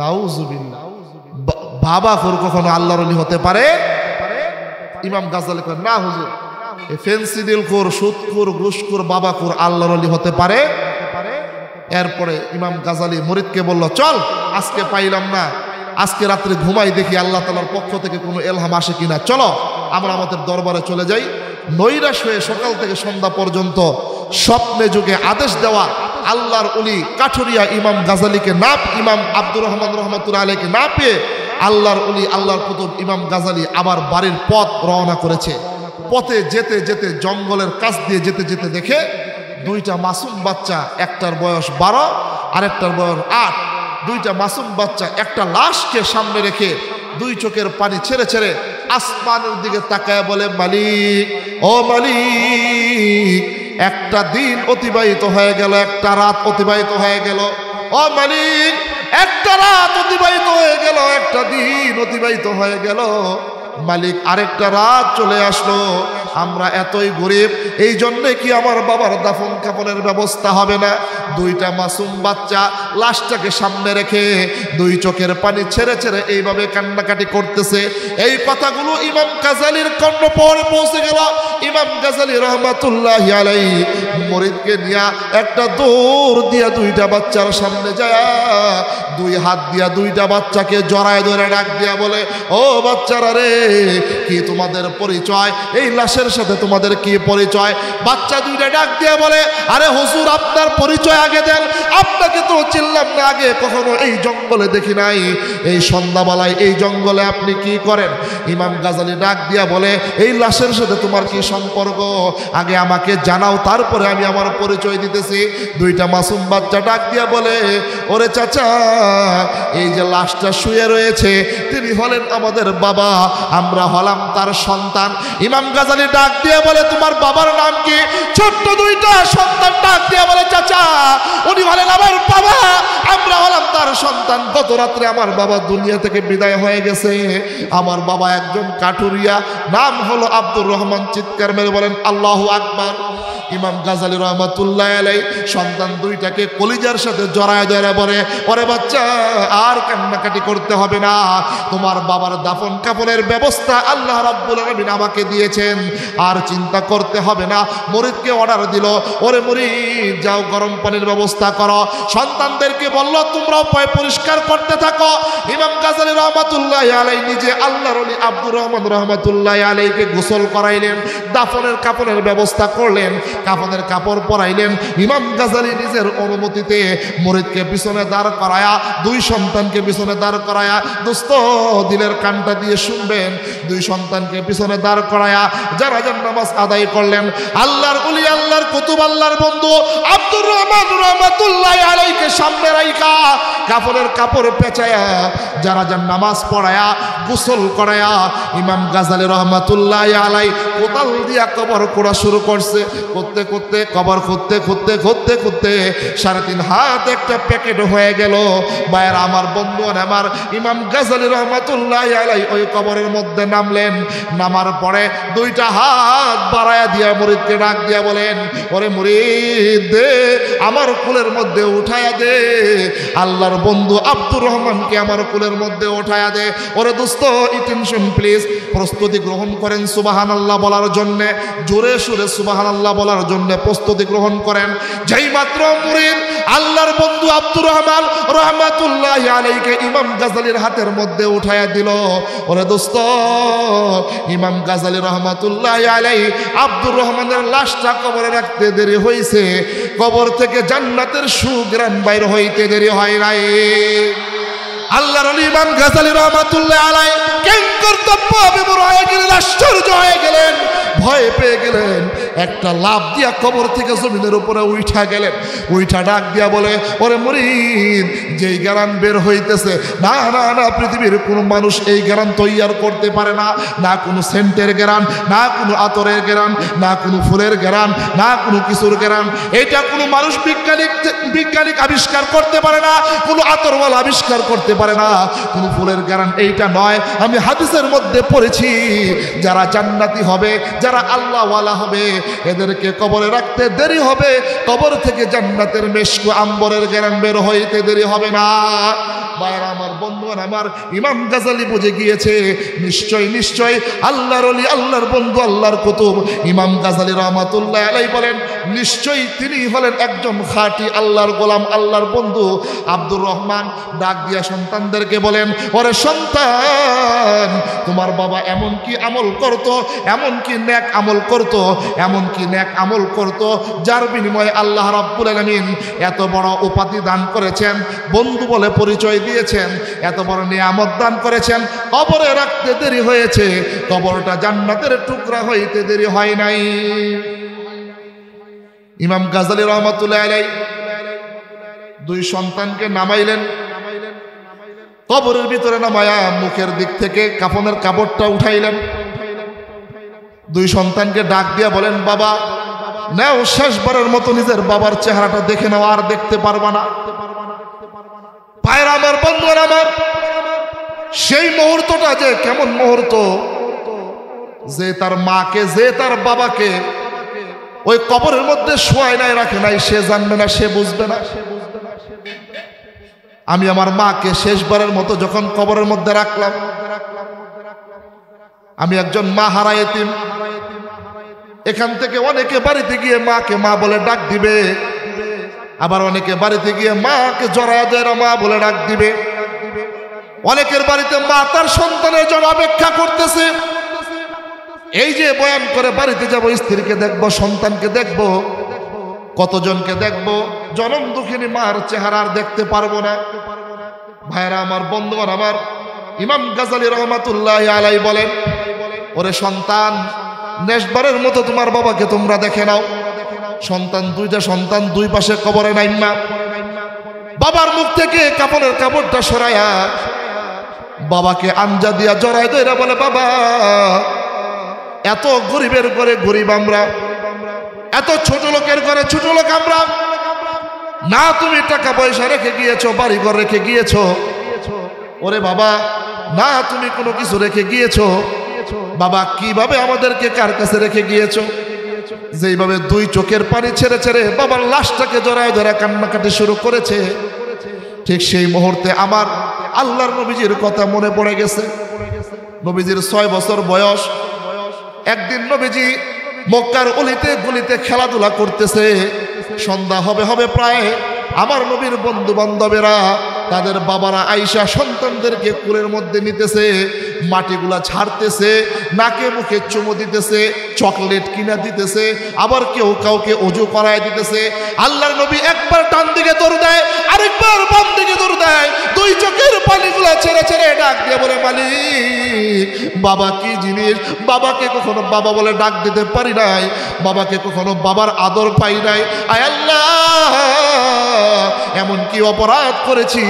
নাউজুবিল্লাহ, বাবা খোর কখনো আল্লাহর ওলি হতে পারে? ইমাম গাজালি কয় না হুজুর, ফেন্সিডিল খোর, সুদখোর, ঘুষখোর, বাবা খোর আল্লাহর ওলি হতে পারে? এরপরে ইমাম গাজালি মুরিদকে বলল, চল আজকে পাইলাম না, আজকে রাত্রে ঘুমাই, দেখি আল্লাহ তাআলার পক্ষ থেকে কোনো এলহাম আসে কিনা, চলো আমরা আমাদের দরবারে চলে যাই। নৈরাশ হয়ে সকাল থেকে সন্ধ্যা পর্যন্ত স্বপ্নে যুগে আদেশ দেওয়া আল্লাহর ওলি কাঠুরিয়া ইমাম গাজালিকে না, ইমাম আব্দুর রহমান রহমাতুল্লাহ আলাইহিকে না পেয়ে আল্লাহর ওলি আল্লাহর কুতুব ইমাম গাজালি আবার বাড়ির পথ রওনা করেছে। পথে যেতে যেতে জঙ্গলের কাছ দিয়ে যেতে যেতে দেখে দুইটা মাসুম বাচ্চা, একটার বয়স 12 আর একটার বয়স 8, দুইটা মাসুম বাচ্চা একটা লাশকে সামনে রেখে দুই চোখের পানি ছেড়ে ছেড়ে আসমানের দিকে তাকায় বলে, মালিক, ও মালিক, একটা দিন অতিবাহিত হয়ে গেল, একটা রাত অতিবাহিত হয়ে গেল, ও মালিক, একটা রাত অতিবাহিত হয়ে গেল, একটা দিন অতিবাহিত হয়ে গেল, মালিক আরেকটা রাত চলে আসলো, আমরা এতই গরিব, এই জন্যে কি আমার বাবার দাফন কাফনের ব্যবস্থা হবে না? দুইটা মাসুম বাচ্চা লাশটাকে সামনে রেখে দুই চোখের পানি ছেড়ে ছেড়ে এইভাবে কান্নাকাটি করতেছে। এই কথাগুলো ইমাম গাজালির কর্ণপরে পৌঁছে গেল। ইমাম গাজালি রহমাতুল্লাহি আলাইহি মুরিদকে নিয়ে একটা দৌড় দিয়া দুইটা বাচ্চার সামনে যায়, দুই হাত দিয়া দুইটা বাচ্চাকে জড়ায় ধরে ডাক দিয়া বলে, ও বাচ্চারা রে, কি তোমাদের পরিচয়? এই লাশের সাথে তোমাদের কি পরিচয়? বাচ্চা দুইটা ডাক দিয়া বলে, আরে হুজুর, আপনার পরিচয় আগে দেন, আপনাকে তো চিনলাম না, আগে কখনো এই জঙ্গলে দেখি নাই, এই সন্ধ্যাবেলায় এই জঙ্গলে আপনি কি করেন? ইমাম গাজালি ডাক দিয়া বলে, এই লাশের সাথে তোমার কি সম্পর্ক? আগে আমাকে জানাও, তারপরে আমি আমার পরিচয় দিতেছি। দুইটা মাসুম বাচ্চা ডাক দিয়া বলে, ওরে চাচা, এই যে লাশটা শুয়ে রয়েছে তিনি হলেন আমাদের বাবা, আমরা হলাম তার সন্তান। ইমাম গাজালি ডাক দিয়ে বলে, তোমার বাবার নাম কি? ছোট্ট দুইটা সন্তান ডাক দিয়ে বলে, চাচা, উনি হলেন আমার বাবা, আমরা হলাম তার সন্তান। গত রাত্রে আমার বাবা দুনিয়া থেকে বিদায় হয়ে গেছে। আমার বাবা একজন কাঠুরিয়া, নাম হলো আব্দুর রহমান। চিৎকার মেরে বলেন আল্লাহু আকবার। ইমাম গাজালি রহমাতুল্লাহি আলাইহি সন্তান দুইটাকে কলিজার সাথে জড়ায় ধরে বলে, ওরে বাচ্চা, আর কান্নাকাটি করতে হবে না, তোমার বাবার দাফন কাফনের ব্যবস্থা আল্লাহ রাব্বুল আলামিন আমাকে দিয়েছেন, আর চিন্তা করতে হবে না। মুরিদকে অর্ডার দিল, ওরে মুরিদ, যাও গরম পানির ব্যবস্থা করো। সন্তানদেরকে বলল, তোমরাও পায় পরিষ্কার করতে থাকো। ইমাম গাজালি রহমাতুল্লাহি আলাইহি নিজে আল্লাহর ওলি আব্দুর রহমান রহমাতুল্লাহি আলাইহিকে গোসল করাইলেন, দাফনের কাফনের ব্যবস্থা করলেন, কাফনের কাপড় পরাইলেন। ইমাম গাজালি নিজের অনুমতিতে মুরিদকে পিছনে দাঁড় করায়া, দুই সন্তানকে পিছনে দাঁড় করায়া, দোস্ত দিলের কানটা দিয়ে শুনবেন, দুই সন্তানকে পিছনে দাঁড় করায়া জানাজার নামাজ আদায় করলেন। আল্লাহর ওলি, আল্লাহর কুতুব, আল্লাহর বন্ধু আব্দুর রহমান রহমাতুল্লাহি আলাইহিকে সামনে রাইখা কাফনের কাপড় পেঁচায়া জানাজার নামাজ পড়ায়া গোসল করায়া ইমাম গাজালি রহমাতুল্লাহি আলাইহি কোদাল দিয়া কবর খোঁড়া শুরু করছে। করতে করতে কবর খুঁড়তে খুঁড়তে খুঁড়তে খুঁড়তে 3.5 হাত একটা প্যাকেট হয়ে গেল। ভাইয়েরা আমার, বন্ধু আমার, ইমাম গাজালি রহমাতুল্লাহি আলাইহি ওই কবরের মধ্যে নামলেন। নামার পরে দুইটা হাত বাড়ায়া দিয়া মুরিদকে ডাক দিয়া বলেন, ওরে মুরিদ, দে আমার কুলের মধ্যে উঠায়া দে, আল্লাহর বন্ধু আব্দুর রহমানকে আমার কুলের মধ্যে উঠায়া দে। ওরে দোস্ত, ইটেনশন প্লিজ, প্রস্তুতি গ্রহণ করেন সুবহানাল্লাহ বলার জন্য, জোরে সুরে সুবহানাল্লাহ বলার জন্য প্রস্তুতি গ্রহণ করেন। যেই মাত্র মুরিদ আল্লাহর বন্ধু আব্দুর রহমান রহমাতুল্লাহি আলাইহিকে ইমাম গাজালির হাতের মধ্যে উঠায়া দিল, ওরে দোস্ত, ইমাম গাজালি রহমাতুল্লাহি আলাইহি আব্দুর রহমানের লাশটা কবরে রাখতে দেরি হয়েছে, কবর থেকে জান্নাতের সুঘ্রাণ বাইর হইতে দেরি হয় নাই। আল্লাহর ওলি ইমাম গাজালি রহমাতুল্লাহি আলাইহি কেন কর্তব্য বিমূঢ় হয়ে গেলেন, আশ্চর্য হয়ে গেলেন, ভয় পেয়ে গেলেন। একটা লাফ দিয়া কবর থেকে জমিনের উপরে উঠা গেলেন। উঠা ডাক দিয়া বলে, ওরে মুরিদ, যেই গ্রান বের হইতেছে, না না না, পৃথিবীর কোনো মানুষ এই গ্রান তৈয়ার করতে পারে না। না কোনো সেন্টের গ্রান, না কোনো আতরের গ্রান, না কোনো ফুলের গ্রান, না কোনো কিছুর গ্রান। এটা কোনো মানুষ বিজ্ঞানিক আবিষ্কার করতে পারে না, কোনো আতরওয়ালা আবিষ্কার করতে পারে না, কোনো ফুলের গ্রান এইটা নয়। আমি হাদিসের মধ্যে পড়েছি, যারা জান্নাতি হবে, যারা আল্লাহওয়ালা হবে, এদেরকে কবরে রাখতে দেরি হবে, কবর থেকে জান্নাতের মেশক আম্বরের গ্রান বের হইতে দেরি হবে না। ভাইরা আমার, বন্ধুগণ আমার, ইমাম গাজালি বুঝে গিয়েছে নিশ্চয় নিশ্চয় আল্লাহর ওলি, আল্লাহর বন্ধু, আল্লাহর কুতুব ইমাম গাজালি রহমাতুল্লাহ আলাইহি বলেন, নিশ্চয়ই তিনি হলেন একজন খাঁটি আল্লাহর গোলাম, আল্লাহর বন্ধু। আব্দুর রহমান ডাক দিয়া সন্তানদেরকে বলেন, ওরে সন্তান, তোমার বাবা এমন কি আমল করত, এমন কি নেক আমল করত, এমন কি নেক আমল করত, যার বিনিময়ে আল্লাহ রাব্বুল আলামিন এত বড় উপাধি দান করেছেন, বন্ধু বলে পরিচয় দিয়েছেন, এত বড় নিয়ামত দান করেছেন। কবরে রাখতে দেরি হয়েছে, কবরটা জান্নাতের টুকরা হইতে দেরি হয় নাই। ইমাম গাজালি রহমাতুল্লাহ আলাইহি দুই সন্তানকে নামাইলেন, কবরের ভিতরে নামায়া মুখের দিক থেকে কাফনের কাপড়টা উঠাইলেন। দুই সন্তানকে ডাক দিয়া বলেন, বাবা নাও, শেষবারের মতো নিজের বাবার চেহারাটা দেখে নাও, আর দেখতে পারবা না। পায়ের আমার, বন্ধুরা আমার, সেই মুহূর্তটা যে কেমন মুহূর্ত, যে তার মাকে, যে তার বাবাকে ওই কবরের মধ্যে শোয়ায় নাই, রাখে নাই, সে জানবে না, সে বুঝবে না। আমি আমার মাকে শেষবারের মতো যখন কবরের মধ্যে রাখলাম, আমি একজন মা হারা এতিম। এখান থেকে অনেকে বাড়িতে গিয়ে মাকে মা বলে ডাক দিবে, আবার অনেকে বাড়িতে গিয়ে মাকে জড়ায় ধরে মা বলে ডাক দিবে। অনেকের বাড়িতে মা তার সন্তানের জন্য অপেক্ষা করতেছে। এই যে বয়ান করে বাড়িতে যাব, স্ত্রীকে দেখবো, সন্তানকে দেখবো, কতজনকে দেখবো, জনম দুঃখিনী মার চেহারা আর দেখতে পারবো না। ভাইরা আমার, বন্ধুগণ আমার, ইমাম গাজালি রহমাতুল্লাহ আলাইহি বলেন, ওরে সন্তান, নেশবারের মতো তোমার বাবাকে তোমরা দেখে নাও। সন্তান, দুইটা সন্তান দুই পাশে কবরে নাইমা, বাবার মুখ থেকে কাপড়ের কাপড়টা সরাইয়া বাবাকে আঞ্জা দিয়া জড়ায় দইরা বলে, বাবা, এত গরিবের ঘরে গরিব আমরা, এত ছোট লোকের ঘরে ছোট লোক আমরা। না তুমি টাকা পয়সা রেখে গিয়েছো, বাড়ি ঘর রেখে গিয়েছো, ওরে বাবা, না তুমি কোনো কিছু রেখে গিয়েছো। বাবা, কিভাবে আমাদেরকে কার কাছে রেখে গিয়েছো? যেইভাবে দুই চোখের পানি ছেড়ে ছেড়ে বাবার লাশটাকে জড়ায় ধরে কান্নাকাটি শুরু করেছে, ঠিক সেই মুহূর্তে আমার আল্লাহর নবীজির কথা মনে পড়ে গেছে। নবীজির 6 বছর বয়স। একদিন নবীজি মক্কার অলিতে গলিতে খেলাধুলা করতেছে। সন্ধ্যা হবে প্রায়। আমার নবীর বন্ধু বান্ধবেরা, তাদের বাবারা আইসা সন্তানদেরকে কুলের মধ্যে নিতেছে, মাটিগুলা ছাড়তেছে, নাকে মুখে চুমু দিতেছে, চকলেট কিনা দিতেছে, আবার কেউ কাউকে অজু করায় দিতেছে। আল্লাহর নবী একবার ডান দিকে দৌড় দেয়, আরেকবার বাম দিকে দৌড় দেয়, দুই চোখের পানিগুলা ছেড়ে ছেড়ে ডাক দিয়ে বলে, মালিক, বাবা কি জিনিস? বাবাকে কখনো বাবা বলে ডাক দিতে পারি নাই, বাবাকে কখনো বাবার আদর পাই নাই। আয় আল্লাহ, এমন কি অপরাধ করেছি,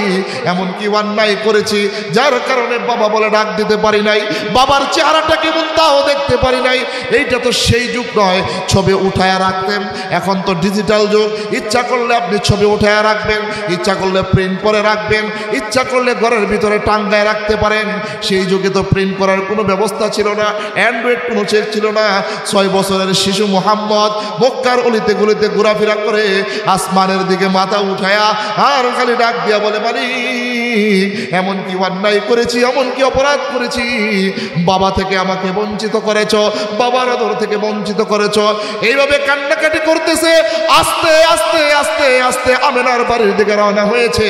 এমন কি অন্যায় করেছি, যার কারণে বাবা বলে ডাক দিতে পারি নাই, বাবার চেহারাটা কেমন তাও দেখতে পারি নাই। এইটা তো সেই যুগ নয় ছবি উঠায়া রাখতেন, এখন তো ডিজিটাল যুগ। ইচ্ছা করলে আপনি ছবি উঠায়া রাখবেন, ইচ্ছা করলে প্রিন্ট করে রাখবেন, ইচ্ছা করলে ঘরের ভিতরে টাঙ্গায় রাখতে পারেন। সেই যুগে তো প্রিন্ট করার কোনো ব্যবস্থা ছিল না, অ্যান্ড্রয়েড কোনো চেক ছিল না। 6 বছরের শিশু মুহাম্মদ মক্কার অলিতে গলিতে ঘোরাফেরা করে আসমানের দিকে মাথা উঠায়া আর খালি ডাক দিয়া বলে, মালিক, এমন কি অন্যায় করেছি, এমন কি অপরাধ করেছি, বাবা থেকে আমাকে বঞ্চিত করেছ, বাবার আদর থেকে বঞ্চিত করেছ। এইভাবে কান্নাকাটি করতেছে। আস্তে আস্তে আস্তে আস্তে আমেনার বাড়ির দিকে রওনা হয়েছে।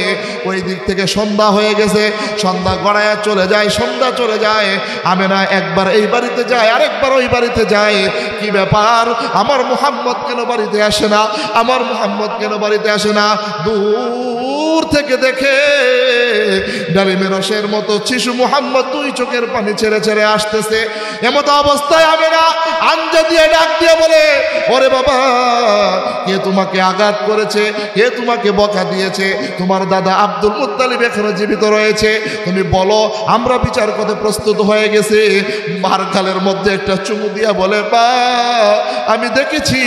ওই দিক থেকে সন্ধ্যা হয়ে গেছে, সন্ধ্যা গড়ায় চলে যায়, সন্ধ্যা চলে যায়। আমেনা একবার এই বাড়িতে যায়, আরেকবার ওই বাড়িতে যায়। কি ব্যাপার, আমার মুহাম্মদ কেন বাড়িতে আসে না, আমার মুহাম্মদ কেন বাড়িতে আসে না? দূর থেকে দেখে ডালিমের রসের মতো শিশু মুহাম্মদ দুই চোখের পানি ছেড়ে ছেড়ে আসতেছে। এমতো অবস্থায় আমেনা আঞ্জা দিয়ে ডাক দিয়ে বলে, ওরে বাবা, কে তোমাকে আঘাত করেছে, কে তোমাকে বকা দিয়েছে? তোমার দাদা আব্দুল মুত্তালিব এখনো জীবিত রয়েছে, তুমি বলো, আমরা বিচার করতে প্রস্তুত হয়ে গেছি। মার গালের মধ্যে একটা চুমু দিয়া বলে, বা আমি দেখেছি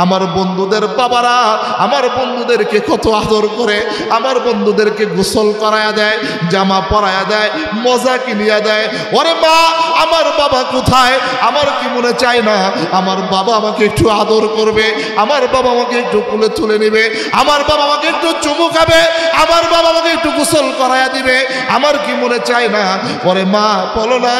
আমার বন্ধুদের বাবারা আমার বন্ধুদেরকে কত আদর করে, আমার বন্ধুদেরকে গোসল করায়া দেয়, জামা পরায়া দেয়, মজা কিনিয়া দেয়। ওরে মা, আমার বাবা কোথায়? আমার কি মনে চায় না আমার বাবা আমাকে একটু আদর করবে, আমার বাবা আমাকে একটু কোলে তুলে নেবে, আমার বাবা আমাকে একটু চুমু খাবে, আমার বাবা আমাকে একটু গোসল করায়া দিবে? আমার কি মনে চায় না? ওরে মা, বলো না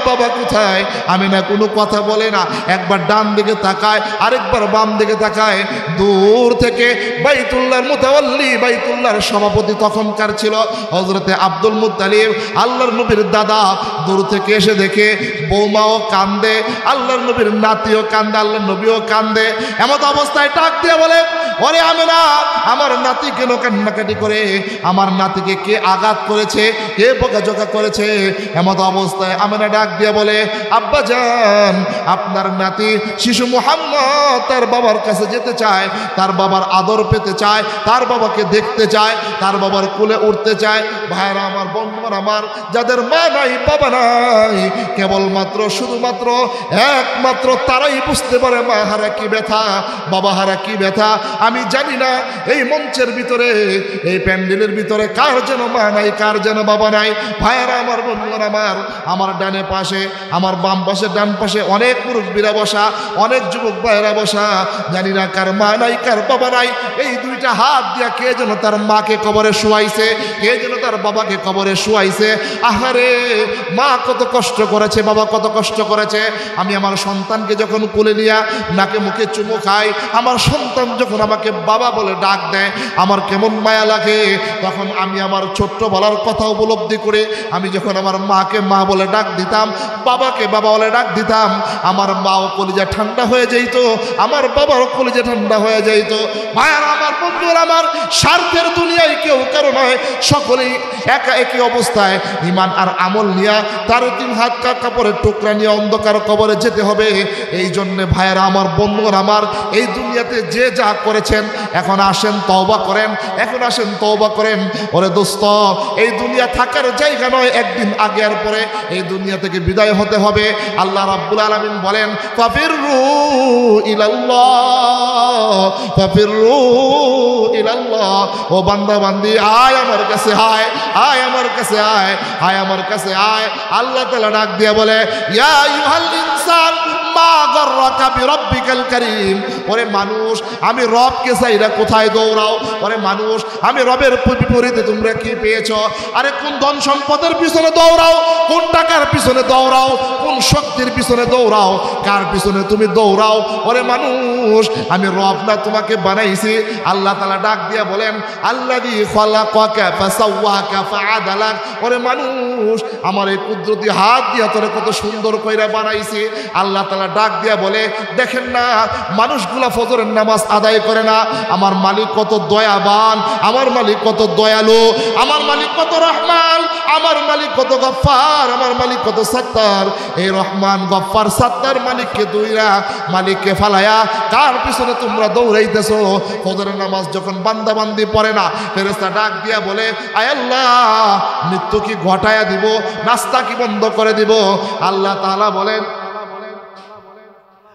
বাবা কোথায়? আমি না কোনো কথা বলে না, একবার ডান দিকে তাকায়, আরেকবার বাম দিকে তাকায়। দূর থেকে বাইতুল্লাহর মুতাওয়াল্লি, বাইতুল্লাহর সভাপতি তখনকার ছিল হযরতে আব্দুল মুত্তালিব, আল্লাহর নবীর দাদা। দূর থেকে এসে দেখে বৌমাও কান্দে, আল্লাহর নবীর নাতিও কান্দে, আল্লাহর নবীও কান্দে। এমত অবস্থায় ডাক দিয়ে বলে, ওরে আমেনা, আমার নাতি কেন কান্নাকাটি করে? আমার নাতিকে কে আঘাত করেছে, কে বকাঝকা করেছে? এমত অবস্থায় আমেনা ডাক দিয়ে বলে, আব্বা জান, আপনার নাতি শিশু মুহাম্মদ তার বাবার কাছে যেতে চায়, তার বাবার আদর পেতে চায়, তার বাবাকে দেখতে চায়, তার বাবার কোলে উঠতে চায়। ভাইরা আমার, বন্ধুরা আমার, যাদের মা নাই বাবা নাই, কেবলমাত্র শুধুমাত্র একমাত্র তারাই বুঝতে পারে মা হারা কি ব্যথা, বাবা হারা কি ব্যথা। আমি জানি না এই মঞ্চের ভিতরে, এই প্যান্ডেলের ভিতরে কার যেন মা নাই, কার যেন বাবা নাই। ভাইরা আমার, বন্ধুরা আমার, আমার ডানে পাশে, আমার বাম পাশে, ডান পাশে অনেক মুরব্বীরা বসা, অনেক যুবক ভাইরা বসা। জানি না কার মা নাই, কার বাবা নাই। এই দুইটা হাত দিয়া কে যেন তার মাকে কবরে শুয়াইছে, কে যেন তার বাবাকে কবরে শুয়াইছে। আহারে, মা কত কষ্ট করেছে, বাবা কত কষ্ট করেছে। আমি আমার সন্তানকে যখন কোলে নিয়া নাকে মুখে চুমু খাই, আমার সন্তান যখন আমাকে বাবা বলে ডাক দেয়, আমার কেমন মায়া লাগে। তখন আমি আমার ছোট্ট বলার কথা উপলব্ধি করে আমি যখন আমার মাকে মা বলে ডাক দিতাম, বাবাকে বাবা বলে ডাক দিতাম, আমার মাও কলিজা ঠান্ডা হয়ে যাইত, আমার বাবারও কলিজা ঠান্ডা হয়ে যাইত। ভাইয়ার আমার, বন্ধুরা আমার, স্বার্থের দুনিয়ায় কেউ কারো নয়, সকলেই একা একই অবস্থায় ঈমান আর আমল নিয়া তার 3 হাত কাপড়ের টুকরা নিয়ে অন্ধকার কবরে যেতে হবে। এই জন্যে ভাইয়ারা আমার, বন্ধুরা আমার, এই দুনিয়াতে যে যা করেছেন এখন আসেন তওবা করেন, এখন আসেন তওবা করেন। ওরে দোস্ত, এই দুনিয়া থাকার জায়গা নয়, একদিন আগে আর পরে এই দুনিয়া থেকে বিদায় হতে হবে। আল্লাহ রাব্বুল আলামিন বলেন, ফাফিরু ইলাল্লাহ, ফাফিরু ইলাল্লাহ। ও বান্দা বান্দি, আয় আমার কাছে, আয়, আয় আমার কাছে, আয়, আয় আমার কাছে, আয়। আল্লাহ তাআলা ডাক দিয়ে বলে, ইয়া আইয়ুহাল ইনসান মা গাররাকা বিরাব্বিকাল কারীম। ওরে মানুষ, আমি রবকে চাইরা কোথায় দৌড়াও? ওরে মানুষ, আমি রবের বিপরীতে তোমরা কি পেয়েছো? আরে কোন ধন সম্পদের পিছনে দৌড়াও, কোন টাকার পিছনে দৌড়াও, কোন শক্তির পিছনে দৌড়াও, কার পিছনে তুমি দৌড়াও? ওরে মানুষ, আমি রব না তোমাকে বানাইছি? আল্লাহ তাআলা ডাক দিয়া বলেন, আল্লাযী খালাকাকা ফাসাওয়াকা ফাআদালাক। ওরে মানুষ, আমার এই কুদরতি হাত দিয়া তোরে কত সুন্দর কইরা বানাইছি। আল্লাহ তাআলা ডাক দিয়া বলে, দেখেন না মানুষগুলা ফজরের নামাজ আদায় করে না? আমার মালিক কত দয়াবান, আমার মালিক কত দয়ালু, আমার মালিক কত রহমান, আমার মালিক কত গফফার, আমার মালিক কত সত্তার। এই রহমান, গফফার, সত্তার মালিককে দুইরা, মালিককে ফালায়া কার পিছনে তোমরা দৌড়াইতেছো? ফজরের নামাজ যখন বান্দা বান্দি পড়ে না, ফেরেশতা ডাক দিয়া বলে, আয় আল্লাহ, মৃত্যু কি ঘটায়া দিব, নাস্তা কি বন্ধ করে দিব? আল্লাহ তাআলা বলেন,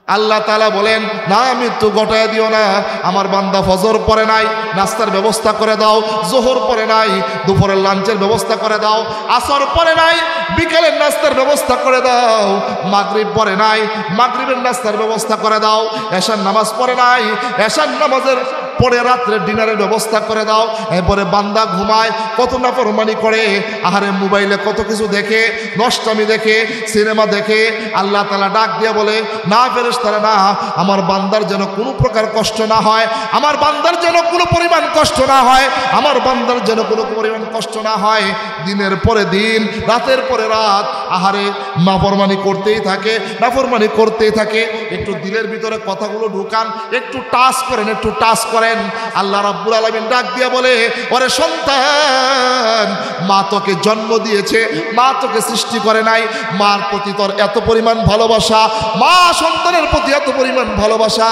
আল্লাহ তাআলা বলেন, না, মৃত্যু ঘটায় দিও না। আমার বান্দা ফজর পড়ে নাই, নাস্তার ব্যবস্থা করে দাও। জোহর পড়ে নাই, দুপুরের লাঞ্চের ব্যবস্থা করে দাও। আসর পড়ে নাই, বিকেলের নাস্তার ব্যবস্থা করে দাও। মাগরিব পড়ে নাই, মাগরিবের নাস্তার ব্যবস্থা করে দাও। এশার নামাজ পড়ে নাই, এশার নামাজের পরে রাত্রে ডিনারের ব্যবস্থা করে দাও। এরপরে বান্দা ঘুমায়, কত নাফরমানি করে, আহারে মোবাইলে কত কিছু দেখে, নষ্টামি দেখে, সিনেমা দেখে। আল্লাহ তাআলা ডাক দিয়ে বলে, না ফেরেশতারা, না, আমার বান্দার যেন কোনো প্রকার কষ্ট না হয়, আমার বান্দার যেন কোনো পরিমাণ কষ্ট না হয়, আমার বান্দার যেন কোনো পরিমাণ কষ্ট না হয়। দিনের পরে দিন, রাতের পরে রাত আহারে নাফরমানি করতেই থাকে, নাফরমানি করতেই থাকে। একটু দিলের ভিতরে কথাগুলো ঢুকান, একটু টাচ করেন, একটু টাচ করেন। আল্লাহ রাব্বুল আলামিন ডাক দিয়ে বলে, ওরে সন্তান, মা তোকে জন্ম দিয়েছে, মা তোকে সৃষ্টি করে নাই, মার প্রতি তোর এত পরিমাণ ভালোবাসা, মা সন্তানের প্রতি এত পরিমাণ ভালোবাসা,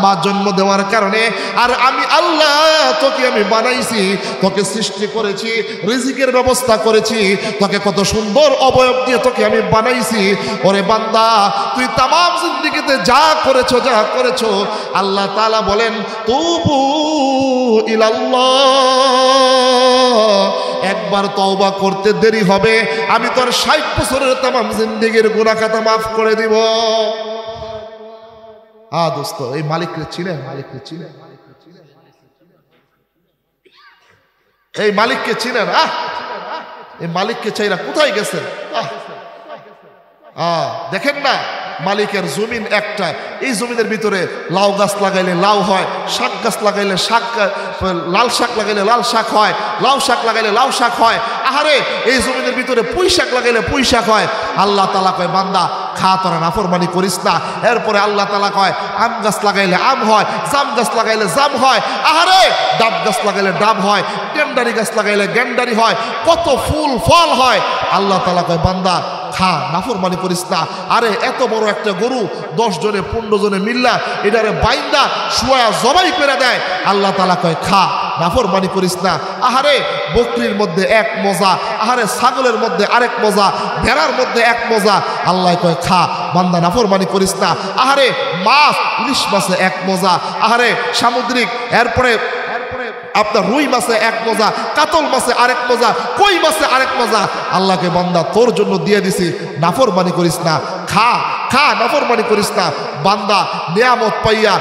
মা জন্ম দেওয়ার কারণে, আর আমি আল্লাহ তোকে আমি বানাইছি, তোকে সৃষ্টি করেছি, রিজিকের ব্যবস্থা করেছি, তোকে কত সুন্দর অবয়ব দিয়ে তোকে আমি বানাইছি। ওরে বান্দা, তুই তামাম জিন্দেগিতে যা করেছো, যা করেছো, আল্লাহ তাআলা বলেন তুবু ইলাল্লাহ, একবার তওবা করতে দেরি হবে, আমি তোর 60 বছরের তামাম জিন্দেগির গুনাহ খাতা মাফ করে দিব। দোস্ত, এই মালিককে চিনেন? মালিককে চিনেন? এই মালিককে চিনেন? এই মালিককে চাইরা কোথায় গেছেন? দেখেন না, মালিকের জমিন একটা, এই জমিনের ভিতরে লাউ গাছ লাগাইলে লাউ হয়, শাক গাছ লাগাইলে শাক, লাল শাক লাগাইলে লাল শাক হয়, লাউ শাক লাগাইলে লাউ শাক হয়। আহারে, এই জমিনের ভিতরে পুঁই শাক লাগাইলে পুঁই শাক হয়। আল্লাহ তাআলা কয়, বান্দা খা, তোরা নাফরমানি করিস না। এরপরে আল্লাহ তাআলা কয়, আম গাছ লাগাইলে আম হয়, জাম গাছ লাগাইলে জাম হয়। আহারে, ডাব গাছ লাগাইলে ডাব হয়, গেন্ডারি গাছ লাগাইলে গেন্ডারি হয়, কত ফুল ফল হয়। আল্লাহ তাআলা কয়, বান্দা খা, নাফরমানি করিস না। আরে এত বড় একটা গরু 10 জনে 15 জনে মিল্লা এটারে বাইন্দা শুয়া জবাই করে দেয়। আল্লাহ তাআলা কয়, খা, নাফরমানি করিস না। আহারে, বকরির মধ্যে এক মজা, আহারে ছাগলের মধ্যে আরেক মজা, ভেড়ার মধ্যে এক মজা। আল্লাহ কয়, খা, বান্দা নাফরমানি করিস না। আহারে, মাছ, ইলিশ মাছে এক মজা, আহারে সামুদ্রিক, এরপরে আপনার রুই মাছে এক মজা, কাতল মাছে আরেক মজা, কই মাছে আরেক মজা। আল্লাহকে, বান্দা তোর জন্য দিয়ে দিছি, নাফরমানি করিস না, খা, খা, নাফরমানি করিস না। বান্দা নিয়ামত পাইয়া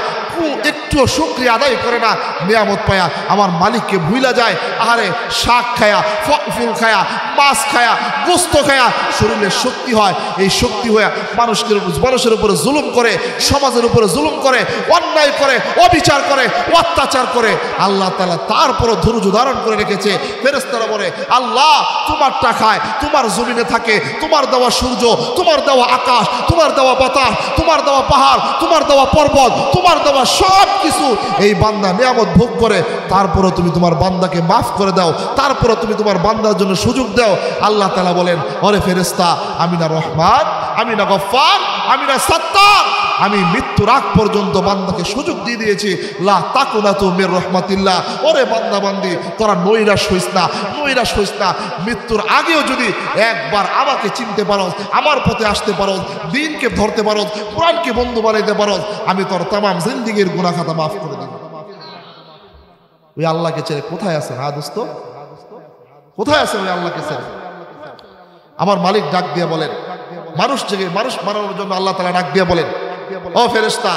একটু শুকরিয়া আদায় করে না, নিয়ামত পায়া আমার মালিককে ভুইলা যায়। আহারে, শাক খায়া, ফল ফুল খায়া, মাছ খায়া, গোস্ত খায়া শরীরে শক্তি হয়। এই শক্তি হয়ে মানুষের উপরে জুলুম করে, সমাজের উপরে জুলুম করে, অন্যায় করে, অবিচার করে, অত্যাচার করে। আল্লাহ তাআলা তারপরও ধৈর্য ধারণ করে রেখেছে। ফেরেশতারা বলে, আল্লাহ তোমারটা খায়, তোমার জমিনে থাকে, তোমার দেওয়া সূর্য, তোমার দেওয়া আকাশ, তোমার দেওয়া বাতাস, তোমার দেওয়া পাহাড়, তোমার দেওয়া পর্বত, তোমার দেওয়া সব কিছু এই বান্দা নিয়ামত ভোগ করে। তারপরে তুমি তোমার বান্দাকে মাফ করে দাও, তারপরে তুমি তোমার বান্দার জন্য সুযোগ দাও। আল্লাহ তাআলা বলেন, ওরে ফেরেশতা, আমি না রহমান, আমি না গফফার, আমি না সাত্তার, আমি মৃত্যুর আগ পর্যন্ত বান্দাকে সুযোগ দিয়ে দিয়েছি। লা তাকুনাতু মির রাহমাতিল্লাহ। ওরে বান্দা বান্দি, তোরা নৈরাশ হইস না, নৈরাশ হইস না। মৃত্যুর আগেও যদি একবার আমাকে চিনতে পারো, আমার পথে আসতে পারো, দিনকে ধরতে পারো, কোরআনকে বন্ধু বানাইতে পারো, আমি তোর তামাম জিন্দেগির গুনাহ খাতা মাফ করে দেব। ওই আল্লাহকে ছেড়ে কোথায় আছেন? দোস্ত, কোথায় আছেন ওই আল্লাহকে ছেড়ে? আমার মালিক ডাক দিয়ে বলেন, মানুষ জেগে মানুষ মারানোর জন্য আল্লাহ তাআলা ডাক দিয়ে বলেন, ও ফেরেশতা,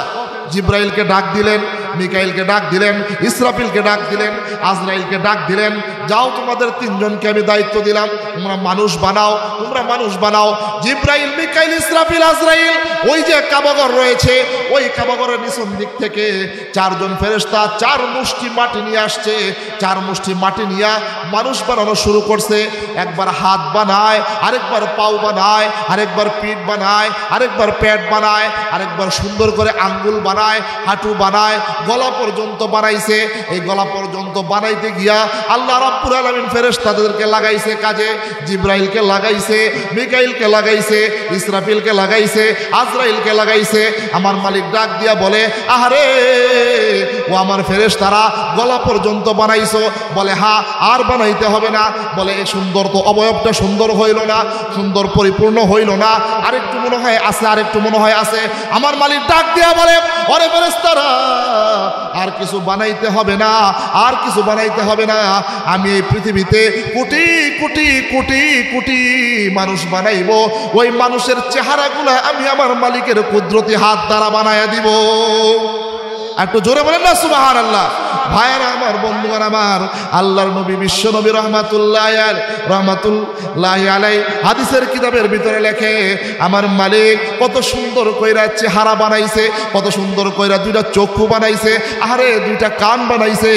জিব্রাইলকে ডাক দিলেন, মিকাইলকে ডাক দিলেন, ইসরাফিলকে ডাক দিলেন, আজরাইলকে ডাক দিলেন, যাও তোমাদের 3 জনকে আমি দায়িত্ব দিলাম, তোমরা মানুষ বানাও, তোমরা মানুষ বানাও। জিব্রাইল, মিকাইল, ইসরাফিল, আজরাইল ওই যে কাবাঘর রয়েছে, ওই কাবাঘরের নিচন দিক থেকে 4 জন ফেরেশতা 4 মুষ্টি মাটি নিয়ে আসছে। 4 মুষ্টি মাটি নিয়ে মানুষ বানানো শুরু করছে। একবার হাত বানায়, আরেকবার পাও বানায়, আরেকবার পিঠ বানায়, আরেকবার পেট বানায়, আরেকবার সুন্দর করে আঙ্গুল বানায়, হাঁটু বানায়, গলা পর্যন্ত বানাইছে। এই গলা পর্যন্ত বানাইতে গিয়া আল্লাহ রাব্বুল আলামিন ফেরেশতাদেরকে লাগাইছে কাজে। জিব্রাইলকে লাগাইছে, মিকাইলকে লাগাইছে, ইসরাফিলকে লাগাইছে, আজরাইলকে লাগাইছে। আমার মালিক ডাক দিয়া বলে, আহারে ও আমার ফেরেশতারা, গলা পর্যন্ত বানাইছো? বলে, হ্যাঁ, আর বানাইতে হবে না। বলে, এই সুন্দর তো অবয়বটা সুন্দর হইল না, সুন্দর পরিপূর্ণ হইল না, আরেকটু মনে হয় আছে, আরেকটু মনে হয় আছে। আমার মালিক ডাক দিয়া বলে, ওরে ফেরেশতারা, আর কিছু বানাইতে হবে না, আর কিছু বানাইতে হবে না। আমি এই পৃথিবীতে কোটি কোটি কোটি কোটি মানুষ বানাইবো। ওই মানুষের চেহারাগুলা আমি আমার মালিকের কুদরতি হাত দ্বারা বানায়া দিব। একটু জোরে বলেন না সুবহানাল্লাহ। ভাইয়েরা আমার, বন্ধুগণ আমার, আল্লাহর নবী বিশ্ব নবী রহমাতুল্লাহি আলাইহি হাদিসের কিতাবের ভিতরে লেখে, আমার মালিক কত সুন্দর কইরা চেহারা বানাইছে, কত সুন্দর কইরা দুইটা চক্ষু বানাইছে, আরে দুইটা কান বানাইছে,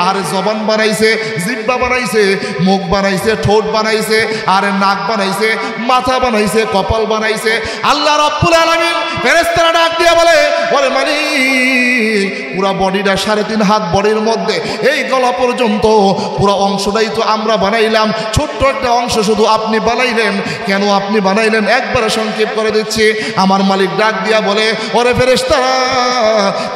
আরে জবান বানাইছে, জিহ্বা বানাইছে, মুখ বানাইছে, ঠোঁট বানাইছে, আরে নাক বানাইছে, মাথা বানাইছে, কপাল বানাইছে। আল্লাহ রাব্বুল আলামিন ফেরেশতারা ডাক দিয়া বলে, ওরে মালিক পুরা বডিটা 3.5 হাত বডির মধ্যে এই গলা পর্যন্ত পুরো অংশটাই তো আমরা বানাইলাম, ছোট্ট একটা অংশ শুধু আপনি বানাইলেন, কেন আপনি বানাইলেন? একবারে সংক্ষেপ করে দিচ্ছি। আমার মালিক ডাক দিয়া বলে, ওরে ফেরেশতারা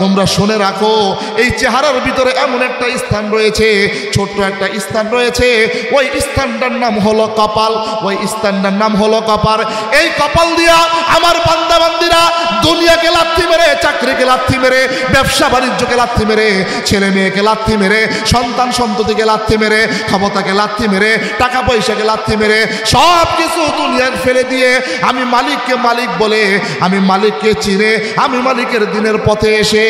তোমরা শুনে রাখো, এই চেহারার ভিতরে এমন একটা স্থান রয়েছে, ছোট্ট একটা স্থান রয়েছে, ওই স্থানটার নাম হলো কপাল, ওই স্থানটার নাম হলো কপাল। এই কপাল দিয়া আমার বান্দা বান্দিরা দুনিয়াকে লাথি মেরে, চাকরিকে লাথি মেরে, ব্যবসা বাণিজ্যকে লাথি মেরে, ছেলে মেয়েকে লাথি মেরে, সন্তান সন্ততিকে লাথি মেরে, ক্ষমতাকে লাথি মেরে, টাকা পয়সাকে লাথি মেরে, সব কিছু দুনিয়ার ফেলে দিয়ে আমি মালিককে মালিক বলে, আমি মালিককে চিনে, আমি মালিকের দিনের পথে এসে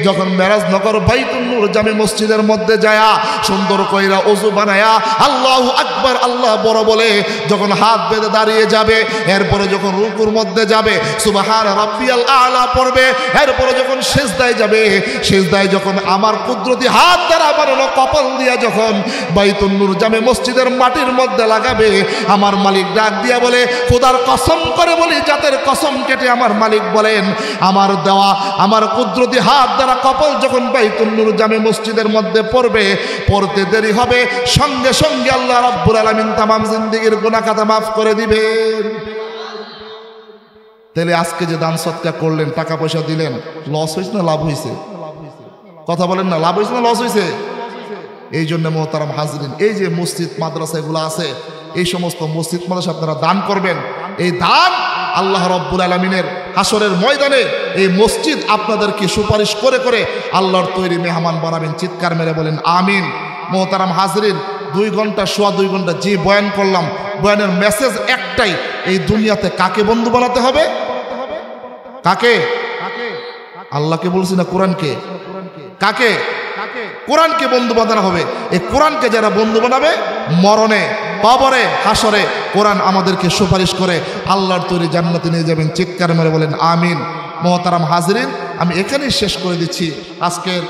যখন মেরাজনগর বাইতুন নূর জামে মসজিদের মধ্যে যায়া সুন্দর কইরা ওযু বানায়া আল্লাহু আকবার আল্লাহ বড় বলে যখন হাত বেঁধে দাঁড়িয়ে যাবে, এরপরে যখন রুকুর মধ্যে যাবে সুবহান রাব্বিয়াল আলা পড়বে, এরপরে যখন সিজদায় যাবে, সিজদায় যখন আমার কুদরতি হাত দ্বারা বানানো কপাল দিয়া যখন বাইতুন নূর জামে মসজিদের মাটির মধ্যে লাগাবে, আমার মালিক ডাক দিয়া বলে, খোদার কসম করে বলি, জাতের কসম কেটে আমার মালিক বলেন, আমার দেওয়া আমার কুদরতি হাত দ্বারা কপাল যখন বাইতুন নূর জামে মসজিদের মধ্যে পড়বে, পড়তে দেরি হবে, সঙ্গে সঙ্গে আল্লাহ রাব্বুল আলামিন তামাম জিন্দেগীর গুনাহ খাতা মাফ করে দিবেন। তাহলে আজকে যে দান সদকা করলেন, টাকা পয়সা দিলেন, লস হয়েছে না লাভ হয়েছে? কথা বলেন না, লাভ হয়েছে না লস হয়েছে? এই জন্য মোহতারাম হাজরিন, এই যে মসজিদ মাদ্রাসা এগুলো আছে, এই সমস্ত মসজিদ মাদ্রাসা আপনারা দান করবেন। এই দান আল্লাহ রাব্বুল আলামিনের হাসরের ময়দানে এই মসজিদ আপনাদেরকে সুপারিশ করে করে আল্লাহর তৈরি মেহমান বানাবেন। চিৎকার মেরে বলেন আমিন। মোহতারাম হাজরিন, 2 ঘন্টা সোয়া 2 ঘন্টা যে বয়ান করলাম, বয়ানের মেসেজ একটাই, এই দুনিয়াতে কাকে বন্ধু বানাতে হবে? কাকে? আল্লাহকে বলছি না কোরআনকে? কাকে? কোরআনকে বন্ধু বানানো হবে। এই কোরআনকে যারা বন্ধু বানাবে, মরণে, কবরে, হাসরে কোরআন আমাদেরকে সুপারিশ করে আল্লাহর তৈরি জান্নাতে নিয়ে যাবেন। চিৎকার মেরে বলেন আমিন। মোহতারাম হাজরিন, আমি এখানেই শেষ করে দিচ্ছি আজকের